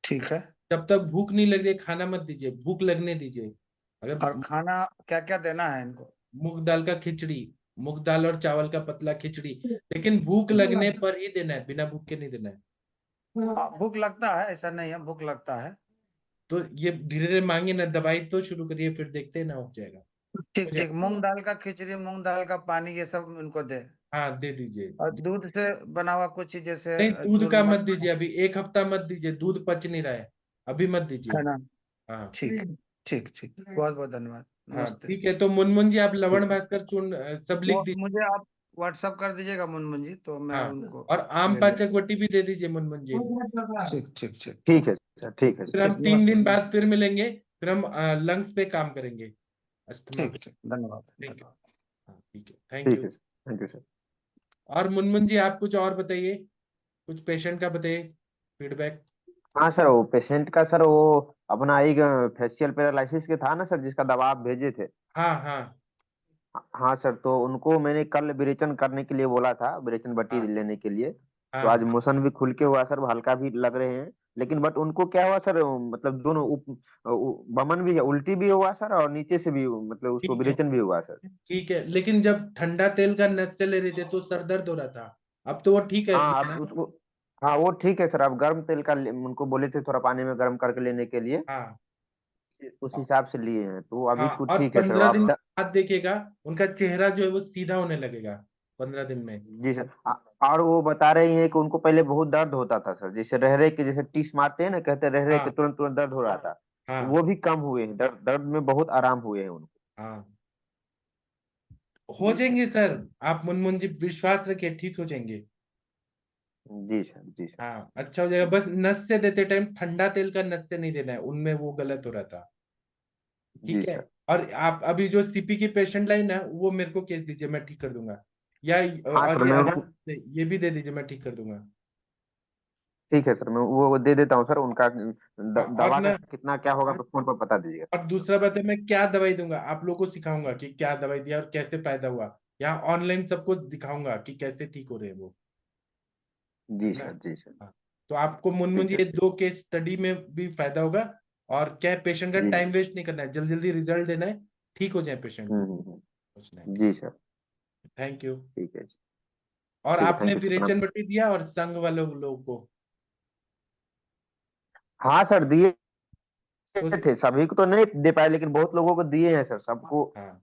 S7: ठीक है।
S2: जब तक भूख नहीं लग रही है, खाना मत दीजिए, भूख लगने दीजिए। अगर
S7: और खाना क्या क्या देना है इनको?
S2: मूंग दाल का खिचड़ी, मूंग दाल और चावल का पतला खिचड़ी, लेकिन भूख लगने पर ही देना है, बिना भूख के नहीं देना है।
S7: हाँ, भूख लगता है, ऐसा नहीं है, भूख लगता है।
S2: तो ये धीरे धीरे मांगे ना, दवाई तो शुरू करिए, फिर देखते हैं ना, हो जाएगा,
S7: ठीक
S2: हो
S7: ठीक,
S2: जाएगा।
S7: मूंग दाल का खिचड़ी, मूंग दाल का पानी, ये सब इनको दे।
S2: हाँ, दे दीजिए।
S7: और दूध से बना हुआ कुछ चीज, जैसे
S2: नहीं, दूध का मत
S7: चूरमत,
S2: दीजिए, अभी 1 हफ्ता मत दीजिए, दूध पच नहीं रहा है, अभी मत दीजिए।
S7: है ना?
S2: हाँ
S7: ठीक ठीक ठीक, बहुत बहुत धन्यवाद,
S2: हाँ,
S7: नमस्ते।
S2: ठीक है, तो मुनमुन जी आप लवण भास्कर चूर्ण सब
S7: वो
S2: लिख दीजिए।
S7: मुझे आप व्हाट्सअप कर दीजिएगा मुनमुन जी, तो मैं
S2: हाँ,
S7: उनको
S2: और आम
S7: ले
S2: पाचक वटी भी दे दीजिए मुनमुन जी।
S7: लूँ। ठीक ठीक ठीक
S4: ठीक है सर, ठीक है
S2: फिर
S4: सर।
S2: हम
S7: ठीक,
S2: 3 दिन
S7: नमस्ते।
S2: बाद फिर मिलेंगे, फिर हम लंग्स पे काम करेंगे, अस्थमा
S7: ठीक
S2: पे।
S7: ठीक, धन्यवाद
S2: ठीक है।
S7: धन्यवाद।
S2: हाँ, ठीक है, थैंक
S4: ठीक
S2: यू।
S4: है सर, थैंक यू सर।
S2: और मुनमुन जी आप कुछ और बताइए, कुछ पेशेंट का बताइए फीडबैक।
S4: हाँ सर, वो पेशेंट का सर, वो अपना एक फेशियल पैरालिसिस के था ना सर, जिसका दवा आप भेजे थे।
S2: हाँ हाँ
S4: हाँ सर, तो उनको मैंने कल विरेचन करने के लिए बोला था, विरेचन बट्टी
S2: हाँ
S4: लेने के लिए। तो आज
S2: हाँ,
S4: मोशन भी खुल के हुआ सर, हल्का भी लग रहे हैं। लेकिन बट उनको क्या हुआ सर, मतलब दोनों बमन भी है, उल्टी भी हुआ सर, और नीचे से भी मतलब उसको
S2: ठीक है,
S4: विरेचन भी हुआ सर।
S2: ठीक है, लेकिन जब ठंडा तेल का नस से ले रहे थे तो सर दर्द हो रहा था। अब तो वो ठीक है
S4: हाँ
S2: ना?
S4: अब उसको, हाँ वो ठीक है सर। अब गर्म तेल का उनको बोले थे थोड़ा पानी में गर्म करके लेने के लिए,
S2: हाँ
S4: उस हिसाब से लिए हैं, तो अभी
S2: हाँ।
S4: तो
S2: और
S4: ठीक है सर।
S2: 15 दिन
S4: आप
S2: बाद देखिएगा उनका चेहरा जो है वो सीधा होने लगेगा 15 दिन में।
S4: जी सर। और वो बता रही हैं कि उनको पहले बहुत दर्द होता था सर, जैसे रह रहे के जैसे टीस मारते हैं ना, कहते रह रहे के
S2: हाँ
S4: तुरंत तुरंत दर्द हो रहा था,
S2: हाँ
S4: वो भी कम हुए हैं, दर्द दर्द में बहुत आराम हुए हैं उनको।
S2: हाँ। हो
S4: जी सर।
S2: जाएंगे सर। आप मुनमुन जी विश्वास रखिए, ठीक हो जाएंगे।
S4: जी सर। जी सर।
S2: हाँ अच्छा हो जाएगा। बस नस से देते टाइम ठंडा तेल का नस से नहीं देना है, उनमें वो गलत हो रहा था।
S4: जी
S2: ठीक है।
S4: सर।
S2: और आप अभी जो सीपी की पेशेंट लाइन है वो मेरे को केस दीजिए, मैं ठीक कर दूंगा। या
S4: हाँ
S2: और
S4: सर
S2: ये
S4: मैं
S2: अगर
S4: उनको,
S2: ये भी दे दीजिए, मैं ठीक कर दूंगा।
S4: ठीक है सर मैं वो दे देता हूँ सर। उनका
S2: हाँ और
S4: दवा का
S2: ना,
S4: कितना क्या होगा तो फोन पर बता दीजिएगा।
S2: और दूसरा बात है मैं क्या दवाई दूंगा आप लोगों को सिखाऊंगा कि क्या दवाई दिया और कैसे फायदा हुआ। यहाँ ऑनलाइन सबको दिखाऊंगा कि कैसे ठीक हो रहे हैं वो। है
S4: जी
S2: ना?
S4: सर। जी सर।
S2: हाँ। तो आपको मुनमुन
S4: ठीक
S2: जी
S4: है
S2: ये
S4: सर।
S2: 2 केस स्टडी में भी फायदा होगा। और क्या है, पेशेंट का
S4: जी
S2: टाइम वेस्ट नहीं करना है, जल्दी जल्दी रिजल्ट देना है, ठीक हो जाए पेशेंट। सोचना है।
S4: जी सर।
S2: Thank you.
S4: ठीक है जी।
S2: और
S4: ठीक है,
S2: आपने
S4: थैंक यू सर, प्रणाम।
S2: विरेचन बटी दिया और संघ वाले लोगों को?
S4: हाँ सर दिए
S2: तो
S4: थे, सभी को तो नहीं दे पाए लेकिन बहुत लोगों को दिए हैं सर, सबको।
S2: हाँ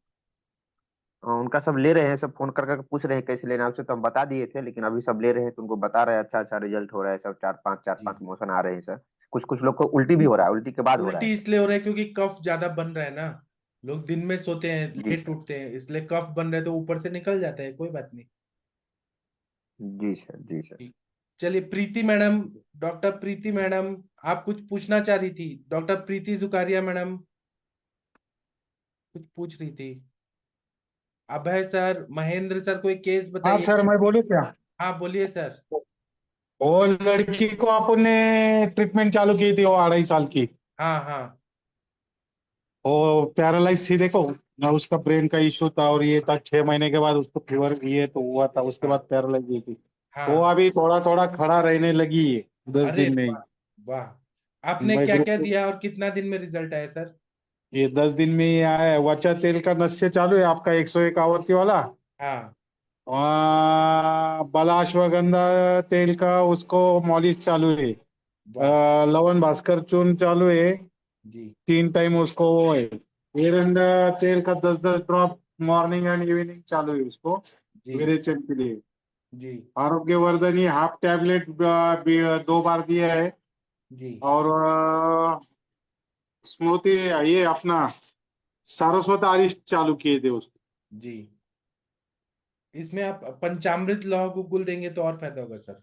S4: उनका सब ले रहे हैं, सब फोन कर कर पूछ रहे हैं कैसे लेना है उसे, तो हम बता दिए थे, लेकिन अभी सब ले रहे हैं तो उनको बता रहे हैं अच्छा अच्छा रिजल्ट हो रहा है सब। चार
S2: जी।
S4: पांच मोशन आ रहे हैं सर। कुछ कुछ लोग को उल्टी भी हो रहा है, उल्टी के बाद हो रहा है
S2: उल्टी
S4: सर।
S2: इसलिए हो रहा है क्योंकि कफ ज्यादा बन रहा है ना। लोग दिन में सोते हैं,
S4: जी
S2: लेट
S4: सर।
S2: उठते हैं, इसलिए कफ बन रहा है तो ऊपर से निकल जाता है, कोई बात नहीं।
S4: जी सर। जी सर।
S2: ठीक। चलिए प्रीति मैडम, डॉक्टर प्रीति मैडम, आप कुछ पूछना चाह रही थी? डॉक्टर प्रीति जुकारिया मैडम कुछ पूछ रही थी। अभय सर, महेंद्र सर, कोई केस
S9: हाँ
S2: बताइए।
S9: सर, मैं बोलूँ क्या?
S2: हाँ बोलिए सर।
S9: वो लड़की को आपने ट्रीटमेंट चालू की थी, वो 2.5 साल की,
S2: हाँ हाँ
S9: वो पैरालाइज थी देखो ना, उसका ब्रेन का इशू था और ये था 6 महीने के बाद उसको फीवर ये तो हुआ था, उसके
S2: हाँ
S9: बाद पैरालाइज हुई थी। वो
S2: हाँ।
S9: अभी थोड़ा थोड़ा खड़ा रहने लगी है, दस
S2: अरे
S9: दिन में ही।
S2: वाह वाह। आपने
S9: मैं
S2: क्या क्या
S9: ग्रुप,
S2: दिया और कितना दिन में रिजल्ट आया सर?
S9: ये 10 दिन में ही आया है। वचा तेल का नस्य चालू है आपका, 101 आवर्ती वाला।
S2: हाँ
S9: बलाश्वगंधा तेल का उसको मॉलिश चालू है।
S2: वाह।
S9: लवन भास्कर चूर्ण चालू है,
S2: जी
S9: 3 टाइम उसको वो है। एरंडा तेल का 10-10 ड्रॉप मॉर्निंग एंड इवनिंग चालू है उसको,
S2: जी
S9: विरेचन के लिए।
S2: जी
S9: आरोग्यवर्धनी हाफ टैबलेट 2 बार दिया है।
S2: जी
S9: और स्मृति ये अपना सारस्वत आरिष्ट चालू किए थे उसको।
S2: जी। इसमें आप पंचामृत लौह गुगुल देंगे तो और फायदा होगा सर।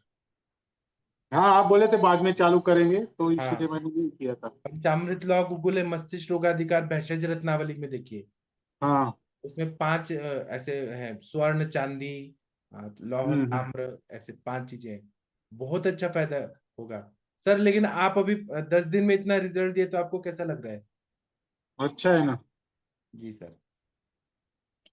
S9: हाँ आप बोले थे बाद में चालू करेंगे, तो इसीलिए
S2: हाँ
S9: मैंने ये किया था।
S2: पंचामृत लौह गुगुल है, मस्तिष्क रोगाधिकार भेषज रत्नावली में देखिए।
S9: हाँ।
S2: उसमें 5 ऐसे हैं, स्वर्ण चांदी लौह
S9: हम्म।
S2: ताम्र, ऐसे 5 चीजें हैं। बहुत अच्छा फायदा होगा सर। लेकिन आप अभी 10 दिन में इतना रिजल्ट दिए तो आपको कैसा लग रहा है?
S9: अच्छा है ना।
S2: जी सर।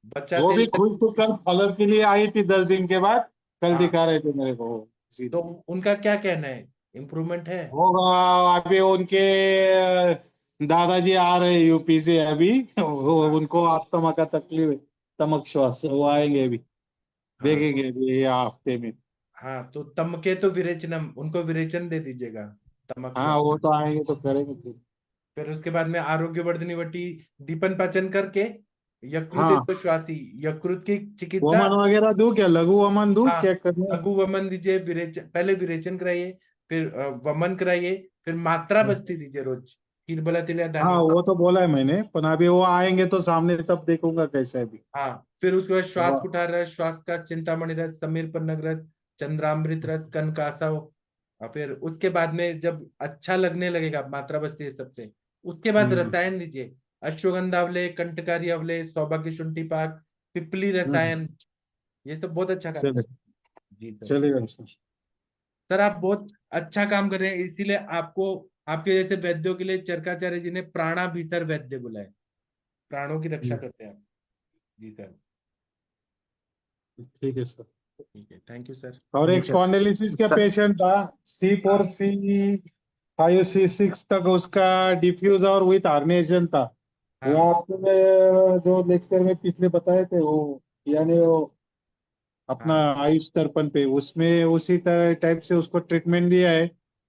S2: बच्चा
S9: वो
S2: तेल
S9: भी खुद तो कल फॉलोअप के लिए आई थी 10 दिन के बाद, कल
S2: हाँ
S9: दिखा रहे थे मेरे को
S2: तो
S9: इसीलिए।
S2: उनका क्या कहना है, इम्प्रूवमेंट है?
S9: होगा। अभी उनके दादाजी आ रहे यूपी से अभी,
S2: हाँ
S9: उनको अस्थमा का तकलीफ है, स्टमक श्वास, वो आएंगे अभी,
S2: हाँ
S9: देखेंगे अभी ये हफ्ते में।
S2: हाँ। तो तमके तो विरेचनम, उनको विरेचन दे दीजिएगा, तमक
S9: हाँ
S2: श्वास।
S9: वो तो आएंगे तो करेंगे फिर।
S2: फिर उसके बाद में आरोग्यवर्धनी वटी दीपन पाचन करके यकृत
S9: हाँ
S2: श्वासी, यकृत की चिकित्सा।
S9: वमन वगैरह दूं क्या, लघु वमन दूं,
S2: हाँ
S9: चेक करने?
S2: लघु वमन दीजिए, विरेचन पहले विरेचन कराइए, फिर वमन कराइए, फिर मात्रा बस्ती दीजिए रोज, खीर बला तिल या
S9: हाँ
S2: धान्यों का।
S9: वो तो बोला है मैंने, पर अभी वो आएंगे तो सामने तब देखूंगा कैसा है अभी।
S2: हाँ फिर उसके बाद श्वास
S9: वो
S2: कुठार रस, श्वास का चिंतामणि रस, समीर पन्नग रस, चंद्रामृत रस, कनकासव। और फिर उसके बाद में जब अच्छा लगने लगेगा मात्रा बस्ती ये सबसे, उसके बाद
S9: हम्म
S2: रसायन दीजिए। अश्वगंधा अवले, कंटकारी अवले, सौभाग्य शुंठी पाक, पिपली
S9: हम्म,
S2: रसायन। ये सब बहुत अच्छा काम
S9: चले
S2: कर। जी सर।
S9: चलेगा सर।
S2: सर आप बहुत अच्छा काम कर रहे हैं, इसीलिए आपको आपके जैसे वैद्यों के लिए चरकाचार्य जी ने प्राणाभिसर वैद्य बुलाए। प्राणों की रक्षा करते हैं आप। जी सर।
S9: ठीक है सर।
S2: ठीक है, थैंक यू सर।
S9: और एक
S4: ठीक है
S9: स्पॉन्डिलिसिस का
S4: सर।
S9: पेशेंट था, C4
S2: हाँ
S9: C5 C6 तक उसका डिफ्यूज और विथ हार्निएशन था। वो
S2: हाँ
S9: आपने जो लेक्चर में पिछले बताए थे वो, यानी वो अपना
S2: हाँ
S9: आयुष दर्पण पे, उसमें उसी तरह टाइप से उसको ट्रीटमेंट दिया है।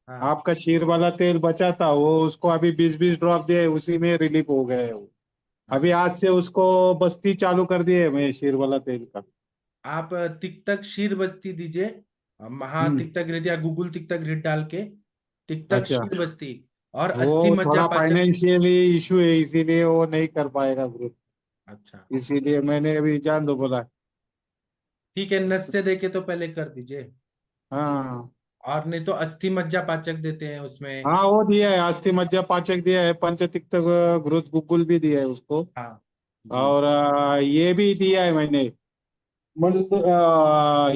S2: हाँ
S9: आपका शीर वाला तेल बचा था, वो उसको अभी 20-20 ड्रॉप दिया है, उसी में रिलीफ हो गया है वो। अभी
S2: हाँ।
S9: आज से उसको बस्ती चालू कर दी है मैं शीर वाला तेल का।
S2: आप तिक्तक शीर बस्ती दीजिए, महा
S9: हम्म।
S2: तिक्तक घृत या गूगल तिक्तक घृत डाल के तिक्तक
S9: अच्छा,
S2: शीर बस्ती और
S9: वो
S2: अस्थि मज्जा
S9: थोड़ा
S2: पाचक।
S9: फाइनेंशियली इशू है, इसीलिए वो नहीं कर पाएगा ग्रुप।
S2: अच्छा
S9: इसीलिए मैंने अभी जान दो बोला।
S2: ठीक है, नस से देके तो पहले कर दीजिए,
S9: हाँ
S2: और नहीं तो अस्थि मज्जा पाचक देते हैं उसमें।
S9: हाँ, वो दिया है, अस्थि मज्जा पाचक दिया है, पंचतिक्त घृत गुग्गुल भी दिया है उसको।
S2: हाँ जी।
S9: और ये भी दिया है मैंने,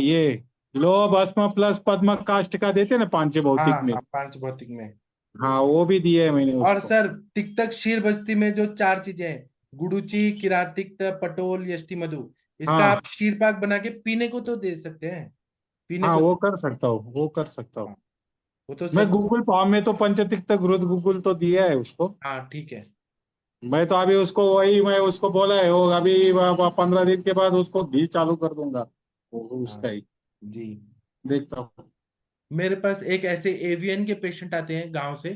S9: ये लोह भस्म प्लस पद्म काष्ठ का देते ना पांच
S2: हाँ
S9: भौतिक में।
S2: हाँ, पांच भौतिक में।
S9: हाँ, वो भी दिया है मैंने
S2: और
S9: उसको।
S2: सर तिक्तक शीर बस्ती में जो चार चीजें हैं, गुडुची, किरातिक्त, पटोल, यष्टि मधु, इसका
S9: हाँ
S2: आप शीर पाक बना के पीने को तो दे सकते हैं, पीने
S9: हाँ,
S2: को।
S9: वो कर सकता हूँ, वो कर सकता हूँ।
S2: हाँ, वो तो
S9: मैं
S2: सस्ता।
S9: गूगल फॉर्म में तो पंचतिक्त घृत गुग्गुल तो दिया है उसको।
S2: हाँ ठीक है।
S9: मैं तो अभी उसको वही, मैं उसको बोला है वो अभी 15 दिन के बाद उसको घी चालू कर दूंगा, वो
S2: हाँ
S9: उसका ही
S2: जी।
S9: देखता हूँ।
S2: मेरे पास एक ऐसे एवियन के पेशेंट आते हैं गांव से,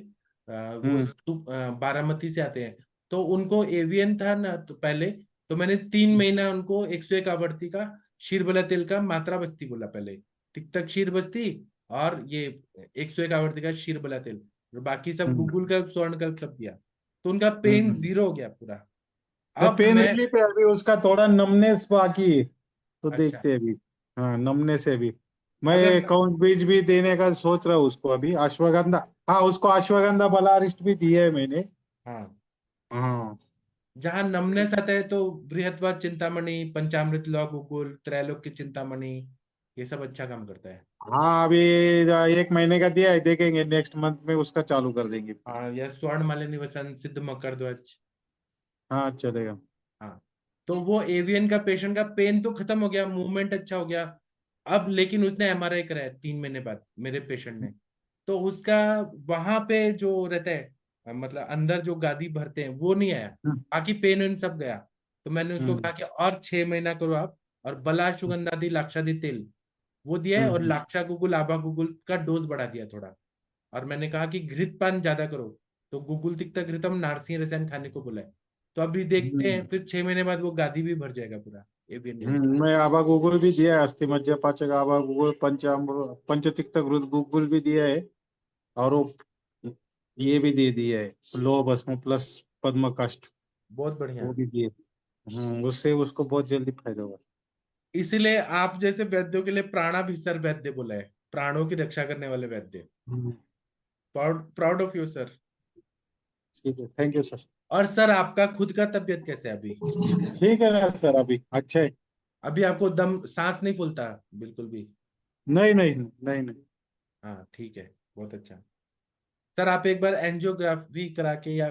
S2: वो
S9: हम्म
S2: बारामती से आते हैं। तो उनको एवियन था ना, तो पहले तो मैंने 3 महीना उनको 101 आवर्ती का शीरबला तेल का मात्रा बस्ती बोला पहले, तिक्तक शीर बस्ती और ये 101 आवर्ती का शीरबला तेल, और बाकी सब
S9: हम्म
S2: गूगल का स्वर्ण कल्प सब दिया। तो उनका पेन
S9: हम्म।
S2: जीरो हो गया पूरा।
S9: मैं
S2: अब
S9: पेन
S2: मैं,
S9: रिलीफ है, अभी उसका थोड़ा नमनेस बाकी है, तो
S2: अच्छा,
S9: देखते हैं अभी। हाँ, नमनेस है अभी।
S2: अगर
S9: मैं कौन बीज भी देने का सोच रहा हूँ उसको अभी, अश्वगंधा। हाँ, उसको अश्वगंधा बलारिष्ट भी दिया है मैंने।
S2: हाँ,
S9: हाँ
S2: जहां नमनेस आता है तो बृहत्वा चिंतामणि, पंचामृत लौ गुगुल, त्रैलोक्य चिंतामणि, ये सब अच्छा काम करता है।
S9: हाँ, अभी 1 महीने का दिया है, देखेंगे नेक्स्ट मंथ में उसका चालू कर देंगे फिर।
S2: हाँ, या स्वर्ण मालिनी वसंत, सिद्ध मकर ध्वज।
S9: हाँ, चलेगा।
S2: हाँ, तो वो एवियन का पेशेंट का पेन तो खत्म हो गया, मूवमेंट अच्छा हो गया। अब लेकिन उसने एमआरआई कराया 3 महीने बाद मेरे पेशेंट ने, तो उसका वहां पे जो रहता है, मतलब अंदर जो गादी भरते हैं वो नहीं आया,
S9: हम्म
S2: बाकी पेन वेन सब गया। तो मैंने उसको
S9: हम्म
S2: कहा कि और 6 महीना करो आप, और बला सुगंधादि लाक्षादि तेल वो दिया है, और
S9: हम्म
S2: लाक्षा गुगुल आभा गुगुल का डोज बढ़ा दिया थोड़ा। और मैंने कहा कि घृत पान ज्यादा करो, तो गुगुल तिक्ता घृतम नारसिंह रसायन खाने को बोला है। तो अभी देखते हैं,
S9: हम्म
S2: फिर 6 महीने बाद वो गादी भी भर जाएगा पूरा एवियन में।
S9: मैं आबा गुगुल भी दिया है, अस्थि मज्जा पाचक आबा गुगुल पंचामृत पंचतिक्त घृत गुगुल भी दिया है। और वो ये भी दे दिया है, लोह भस्म प्लस पद्म काष्ठ,
S2: बहुत बढ़िया।
S9: वो भी दिए। उससे उसको बहुत जल्दी फायदा हुआ।
S2: इसीलिए आप जैसे वैद्यों के लिए प्राणाभिसर वैद्य बोला है, प्राणों की रक्षा करने वाले वैद्य।
S9: Hmm,
S2: proud proud of you sir.
S9: ठीक है, थैंक यू सर।
S2: और सर आपका खुद का तबीयत कैसे है अभी?
S9: ठीक है ना सर, अभी अच्छा है।
S2: अभी आपको दम सांस नहीं फूलता बिल्कुल भी?
S9: नहीं नहीं नहीं नहीं।
S2: हाँ ठीक है, बहुत अच्छा। सर आप एक बार एंजियोग्राफी करा के या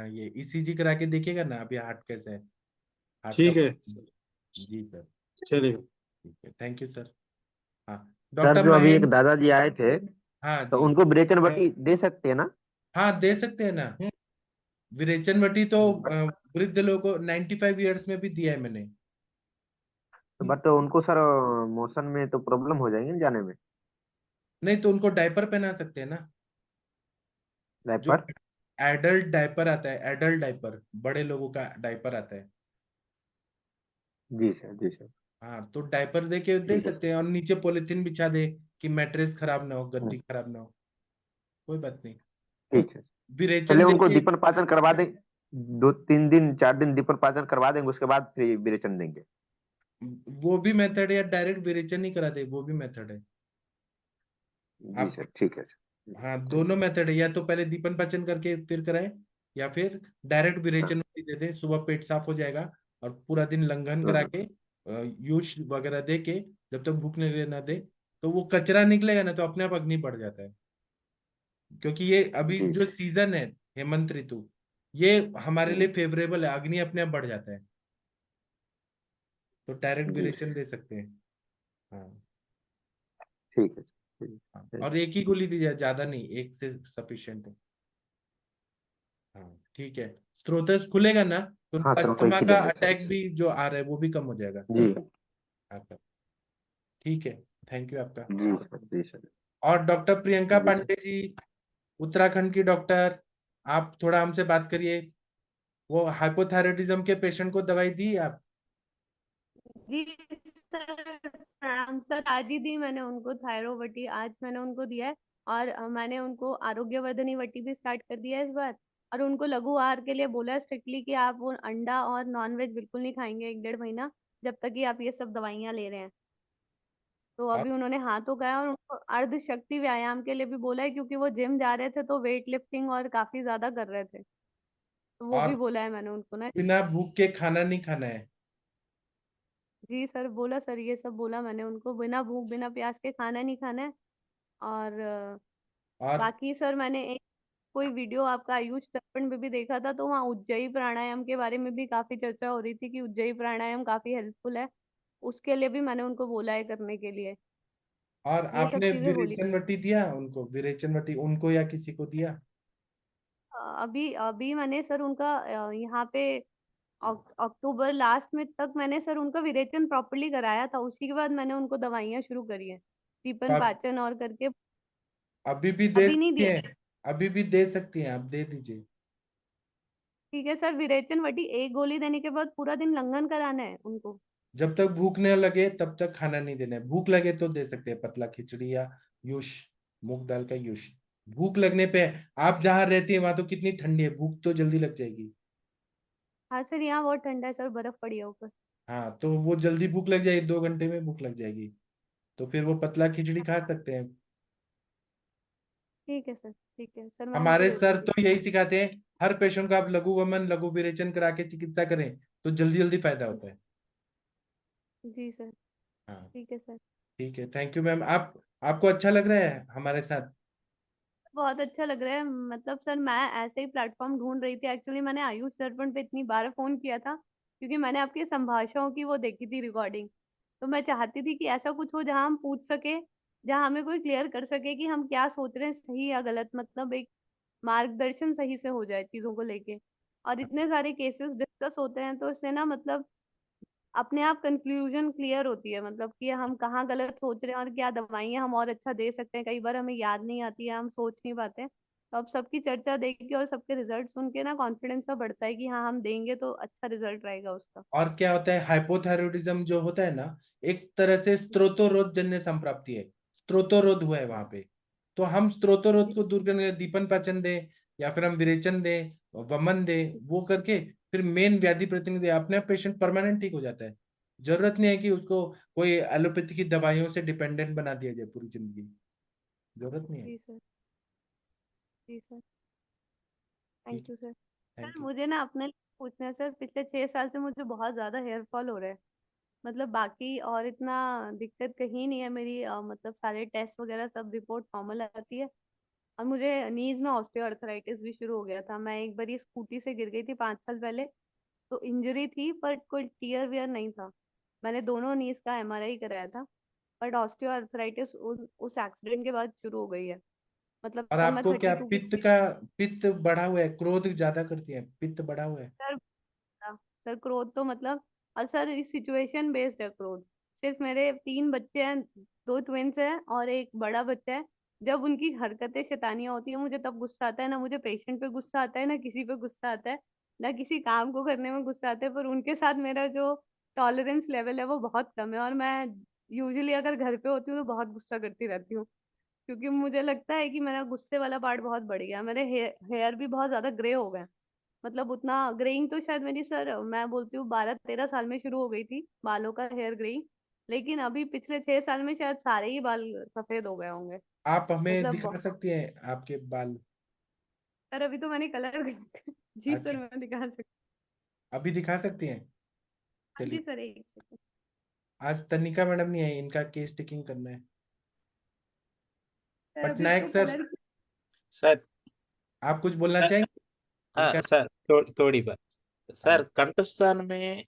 S2: ये ईसीजी करा के देखिएगा ना, अभी हार्ट कैसे है, हार्ट का।
S9: ठीक है,
S2: जी सर।
S9: चलेगा।
S2: ठीक है, थैंक यू सर। हाँ,
S4: सर
S2: डॉक्टर
S4: जो अभी एक
S2: महेंद्र।
S4: दादाजी आए थे,
S2: हाँ
S4: तो
S2: जी।
S4: उनको विरेचन बटी दे सकते हैं ना?
S2: हाँ दे सकते हैं ना, विरेचन वटी तो वृद्ध लोगों को 95 ईयर्स में भी दिया है मैंने।
S4: बट उनको सर मोशन में तो प्रॉब्लम हो जाएंगे ना जाने में।
S2: नहीं तो उनको डायपर पहना सकते हैं ना, जो
S4: डायपर।
S2: एडल्ट डायपर आता है, एडल्ट डायपर, बड़े लोगों का डायपर आता है।
S4: जी सर, जी सर।
S2: हाँ, तो डायपर दे के दे
S4: ठीक है
S2: सकते हैं, और नीचे पॉलिथीन बिछा दे कि मैट्रेस खराब ना हो,
S4: सर।
S2: गद्दी खराब ना हो, कोई बात नहीं।
S4: ठीक है। चलिए
S2: विरेचन दे
S4: उनको
S2: के,
S4: दीपन पाचन करवा दें, 2-3 दिन 4 दिन दीपन पाचन करवा देंगे, उसके बाद फिर विरेचन देंगे।
S2: वो भी मेथड है, या डायरेक्ट विरेचन ही करा दे, वो भी मेथड है।
S4: जी
S2: आप,
S4: सर, ठीक है सर।
S2: हाँ
S4: चलिए।
S2: दोनों मेथड है, या तो पहले दीपन पाचन करके फिर कराए, या फिर डायरेक्ट विरेचन दे दे, सुबह पेट साफ हो जाएगा, और पूरा दिन लंघन करा
S4: हम्म,
S2: के यूज वगैरह दे के, जब तक भूख नहीं ना दे, तो वो कचरा निकलेगा ना, तो अपने आप अग्नि बढ़ जाता है। क्योंकि ये अभी
S4: जी
S2: जो
S4: सर।
S2: सीजन है, हेमंत ऋतु, ये हमारे लिए
S4: हम्म,
S2: फेवरेबल है, अग्नि अपने आप बढ़ जाता है, तो डायरेक्ट
S4: जी
S2: विरेचन
S4: सर।
S2: दे सकते हैं। हाँ
S4: ठीक है सर।
S2: हाँ,
S4: ठीक
S2: और एक ही गोली दीजिए, ज्यादा नहीं, एक से सफिशियंट है। हाँ ठीक है, स्त्रोतस खुलेगा ना, तो
S4: हाँ
S2: उनको
S4: सर, वो एक
S2: अस्थमा
S4: ही
S2: का
S4: देंगे सर।
S2: अटैक भी जो आ रहा है वो भी कम हो जाएगा।
S4: जी।
S2: हाँ सर। ठीक है, थैंक यू आपका।
S4: जी सर, जी सर।
S2: और डॉक्टर प्रियंका
S4: जी।
S2: पांडे जी, उत्तराखंड की डॉक्टर, आप थोड़ा हमसे बात करिए। वो हाइपोथायराइडिज्म के पेशेंट को दवाई दी आप?
S10: जी सर, प्रणाम सर। आज ही दी मैंने उनको थायरोवटी, आज मैंने उनको दिया है। और मैंने उनको आरोग्यवर्धनी वटी भी स्टार्ट कर दिया है इस बार। और उनको लघु आहार के लिए बोला है स्ट्रिक्टली कि आप वो अंडा और नॉनवेज बिल्कुल नहीं खाएंगे 1-1.5 महीना, जब तक कि आप ये सब दवाइयाँ ले रहे हैं। तो
S2: और
S10: अभी उन्होंने हाँ तो कहा, और उनको अर्ध शक्ति व्यायाम के लिए भी बोला है, क्योंकि वो जिम जा रहे थे तो वेट लिफ्टिंग और काफी ज्यादा कर रहे थे, तो वो भी
S2: और
S10: बोला है मैंने उनको ना।
S2: बिना भूख के खाना नहीं खाना है।
S10: जी सर, बोला सर, ये सब बोला मैंने उनको, बिना भूख बिना प्यास के खाना नहीं खाना है। और
S2: और
S10: बाकी सर मैंने एक कोई वीडियो आपका आयुष दर्पण में भी देखा था, तो वहाँ उज्जयी प्राणायाम के बारे में भी काफी चर्चा हो रही थी कि उज्जयी प्राणायाम काफी हेल्पफुल है। उसके लिए भी मैंने उनको बोला है करने के लिए।
S2: और
S10: ये सब
S2: आपने
S10: चीजें बोली।
S2: विरेचन वटी दिया उनको? विरेचन वटी उनको या किसी को दिया?
S10: अभी अभी मैंने सर उनका यहाँ पे अक्टूबर लास्ट में तक मैंने सर उनका विरेचन प्रॉपरली कराया था, उसी के बाद मैंने उनको दवाइयाँ शुरू करी है,
S2: तो
S10: दीपन
S2: आप
S10: पाचन और करके।
S2: अभी भी दे
S10: अभी नहीं
S2: सकती
S10: दिया।
S2: हैं? अभी भी दे सकती हैं, आप दे दीजिए।
S10: ठीक है सर, विरेचन वटी एक गोली देने के बाद पूरा दिन लंघन कराना है उनको?
S2: जब तक भूख न लगे तब तक खाना नहीं देना है। भूख लगे तो दे सकते हैं पतला खिचड़ी या युश, मूंग दाल का युश। भूख लगने पे, आप जहाँ रहती है वहां तो कितनी ठंडी है, भूख तो जल्दी लग जाएगी।
S10: हाँ सर, यहाँ बहुत ठंडा है सर, बर्फ पड़ी है ऊपर।
S2: हाँ, तो वो जल्दी भूख लग जाएगी, 2 घंटे में भूख लग जाएगी। तो फिर वो पतला खिचड़ी खा सकते हैं।
S10: ठीक है सर, ठीक है सर, मैं उनको
S2: हमारे
S10: दे
S2: सर
S10: दूंगी।
S2: तो यही सिखाते हैं, हर पेशेंट को आप लघु वमन लघु विरेचन करा के चिकित्सा करें तो जल्दी जल्दी फायदा होता है।
S10: जी सर,
S2: हाँ,
S10: ठीक है सर।
S2: ठीक है, थैंक यू मैम। आप, आपको अच्छा लग रहा है हमारे साथ?
S10: बहुत अच्छा लग रहा है, मतलब सर मैं ऐसे ही प्लेटफॉर्म ढूंढ रही थी एक्चुअली। मैंने आयुष दर्पण पे इतनी बार फोन किया था क्योंकि मैंने आपके संभाषणों की वो देखी थी रिकॉर्डिंग। तो मैं चाहती थी कि ऐसा कुछ हो जहां हम पूछ सके, जहां हमें कोई क्लियर कर सके कि हम क्या सोच रहे हैं, सही या गलत, मतलब एक मार्गदर्शन सही से हो जाए चीजों को लेके। और इतने सारे केसेस डिस्कस होते हैं तो इससे ना मतलब अपने आप कंक्लूजन क्लियर होती है, मतलब कि हम कहाँ गलत सोच रहे हैं और क्या दवाइयाँ हम और अच्छा दे सकते हैं। कई बार हमें याद नहीं आती है, हम सोच नहीं पाते हैं। तो अब सबकी चर्चा देख के और सबके रिजल्ट सुन के ना कॉन्फिडेंस सा बढ़ता है कि हाँ, हम देंगे तो अच्छा रिजल्ट रहेगा उसका।
S2: और क्या होता है, हाइपोथायरॉयडिज्म जो होता है ना, एक तरह से स्त्रोतोरोध जन्य संप्राप्ति है। स्त्रोतोरोध हुआ है वहां पे। तो हम स्त्रोतोरोध को दूर करने के लिए दीपन पाचन दे, या फिर हम विरेचन दे, वमन दे, वो करके फिर मेन व्याधि प्रतिनिधि अपने आप पेशेंट परमानेंट ठीक हो जाता है। जरूरत नहीं है कि उसको कोई एलोपैथी की दवाइयों से डिपेंडेंट बना दिया जाए पूरी जिंदगी। जरूरत नहीं है।
S10: जी सर, जी सर,
S2: ठीक
S10: थैंक
S2: है,
S10: you sir. Sir
S2: thank you.
S10: मुझे ना अपने लिए पूछना है सर, पिछले 6 साल से मुझे बहुत ज्यादा हेयर फॉल हो रहा है। मतलब बाकी और इतना दिक्कत कहीं नहीं है मेरी, मतलब सारे टेस्ट वगैरह सब रिपोर्ट नॉर्मल आती है। और मुझे नीज में ऑस्टियोआर्थराइटिस भी शुरू हो गया था। मैं एक बार स्कूटी से गिर गई थी 5 साल पहले, तो इंजरी थी पर कोई टीयर वियर नहीं था। मैंने दोनों नीज का एमआरआई कराया था, बट ऑस्टियोआर्थराइटिस उस एक्सीडेंट के बाद शुरू हो गई है। मतलब
S2: और
S10: सर मैं
S2: आपको क्या
S10: 32 की
S2: पित्त
S10: थी।
S2: का, पित्त बढ़ा हुआ है, क्रोध ज्यादा करती है, पित्त बढ़ा हुआ है?
S10: सर सर क्रोध तो मतलब, और सर इस सिचुएशन बेस्ड है क्रोध। सिर्फ मेरे 3 बच्चे हैं, 2 ट्विंस हैं और एक बड़ा बच्चा है। जब उनकी हरकतें शैतानियां होती है मुझे तब गुस्सा आता है। ना मुझे पेशेंट पे गुस्सा आता है, ना किसी पे गुस्सा आता है, ना किसी काम को करने में गुस्सा आता है। पर उनके साथ मेरा जो टॉलरेंस लेवल है वो बहुत कम है। और मैं यूजुअली अगर घर पे होती हूँ तो बहुत गुस्सा करती रहती हूँ, क्योंकि मुझे लगता है कि मेरा गुस्से वाला पार्ट बहुत बढ़ गया। मेरे हेयर भी बहुत ज्यादा ग्रे हो गए। मतलब उतना ग्रेइंग तो शायद मेरी सर मैं बोलती हूँ 12-13 साल में शुरू हो गई थी बालों का हेयर ग्रेइंग। लेकिन अभी पिछले 6 साल में शायद सारे ही बाल सफेद हो गए होंगे।
S2: आप हमें
S10: मतलब
S2: दिखा सकती हैं आपके बाल?
S10: सर अभी तो मैंने कलर जी सर,
S2: अच्छा,
S10: मैं दिखा सकती
S2: अभी दिखा सकती हैं?
S10: हूँ। जी
S2: चलिए,
S10: सर, एक सेकंड।
S2: आज तनिका मैडम नहीं है, इनका केस टेकिंग करना है।
S10: सर अभी तो
S2: पटनायक सर,
S10: कलर।
S11: सर।
S2: आप कुछ बोलना
S11: सर,
S2: चाहेंगे
S11: हाँ
S2: इनका?
S11: सर, थोड़ी बात। सर,
S2: हाँ,
S11: कंठस्थान में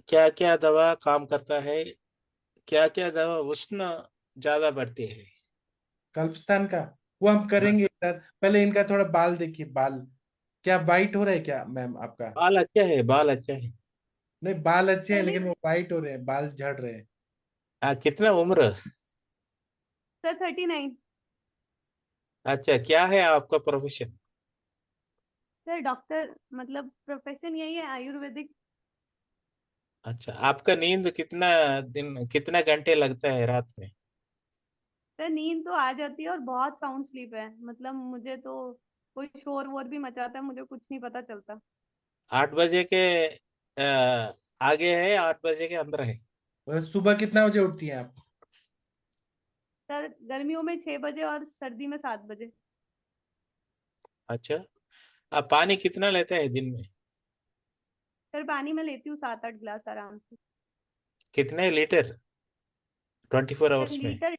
S11: क्या क्या दवा काम करता है? क्या क्या दवा उष्ण ज्यादा बढ़ती है?
S2: कल्पस्थान का वो हम
S11: हाँ,
S2: करेंगे सर। पहले इनका थोड़ा बाल देखिए, बाल क्या वाइट हो रहा है क्या मैम आपका?
S11: बाल अच्छा है, बाल अच्छा है।
S2: नहीं, बाल अच्छे हैं
S10: सर नहीं,
S2: लेकिन वो वाइट हो रहे हैं, बाल झड़ रहे हैं।
S11: कितना उम्र?
S10: सर 39।
S11: अच्छा, क्या है आपका प्रोफेशन?
S10: सर डॉक्टर, मतलब प्रोफेशन यही है, आयुर्वेदिक।
S11: अच्छा, आपका नींद कितना घंटे लगता है रात में?
S10: सर नींद तो आ जाती है और बहुत साउंड स्लीप है, मतलब मुझे तो कोई शोर वोर भी मचाता है, मुझे कुछ नहीं पता चलता।
S11: 8 बजे के आगे है, 8 बजे के अंदर है?
S2: और सुबह कितना बजे उठती हैं आप?
S10: सर गर्मियों में 6 बजे और सर्दी में 7 बजे।
S11: अच्छा, आप पानी कितना लेते हैं दिन में?
S10: सर पानी मैं लेती हूँ 7-8 गिलास आराम से।
S11: कितने लीटर 24
S10: सर
S11: आवर्स में?
S10: लीटर,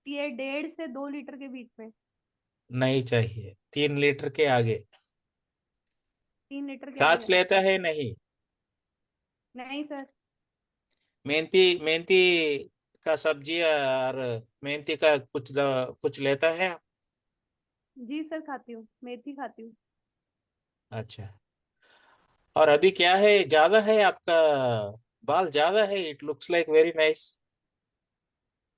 S10: ये 1.5 से 2 लीटर के बीच में।
S11: नहीं चाहिए 3 लीटर के आगे।
S10: 3 लीटर के
S11: छाछ
S10: आगे।
S11: लेता है नहीं?
S10: नहीं सर।
S11: मेहंदी मेहंदी का सब्जी और मेहंदी का कुछ लेता है आप?
S10: जी सर खाती हूँ, मेथी खाती हूँ।
S11: अच्छा, और अभी क्या है, ज्यादा है आपका बाल ज्यादा है, it looks like very nice.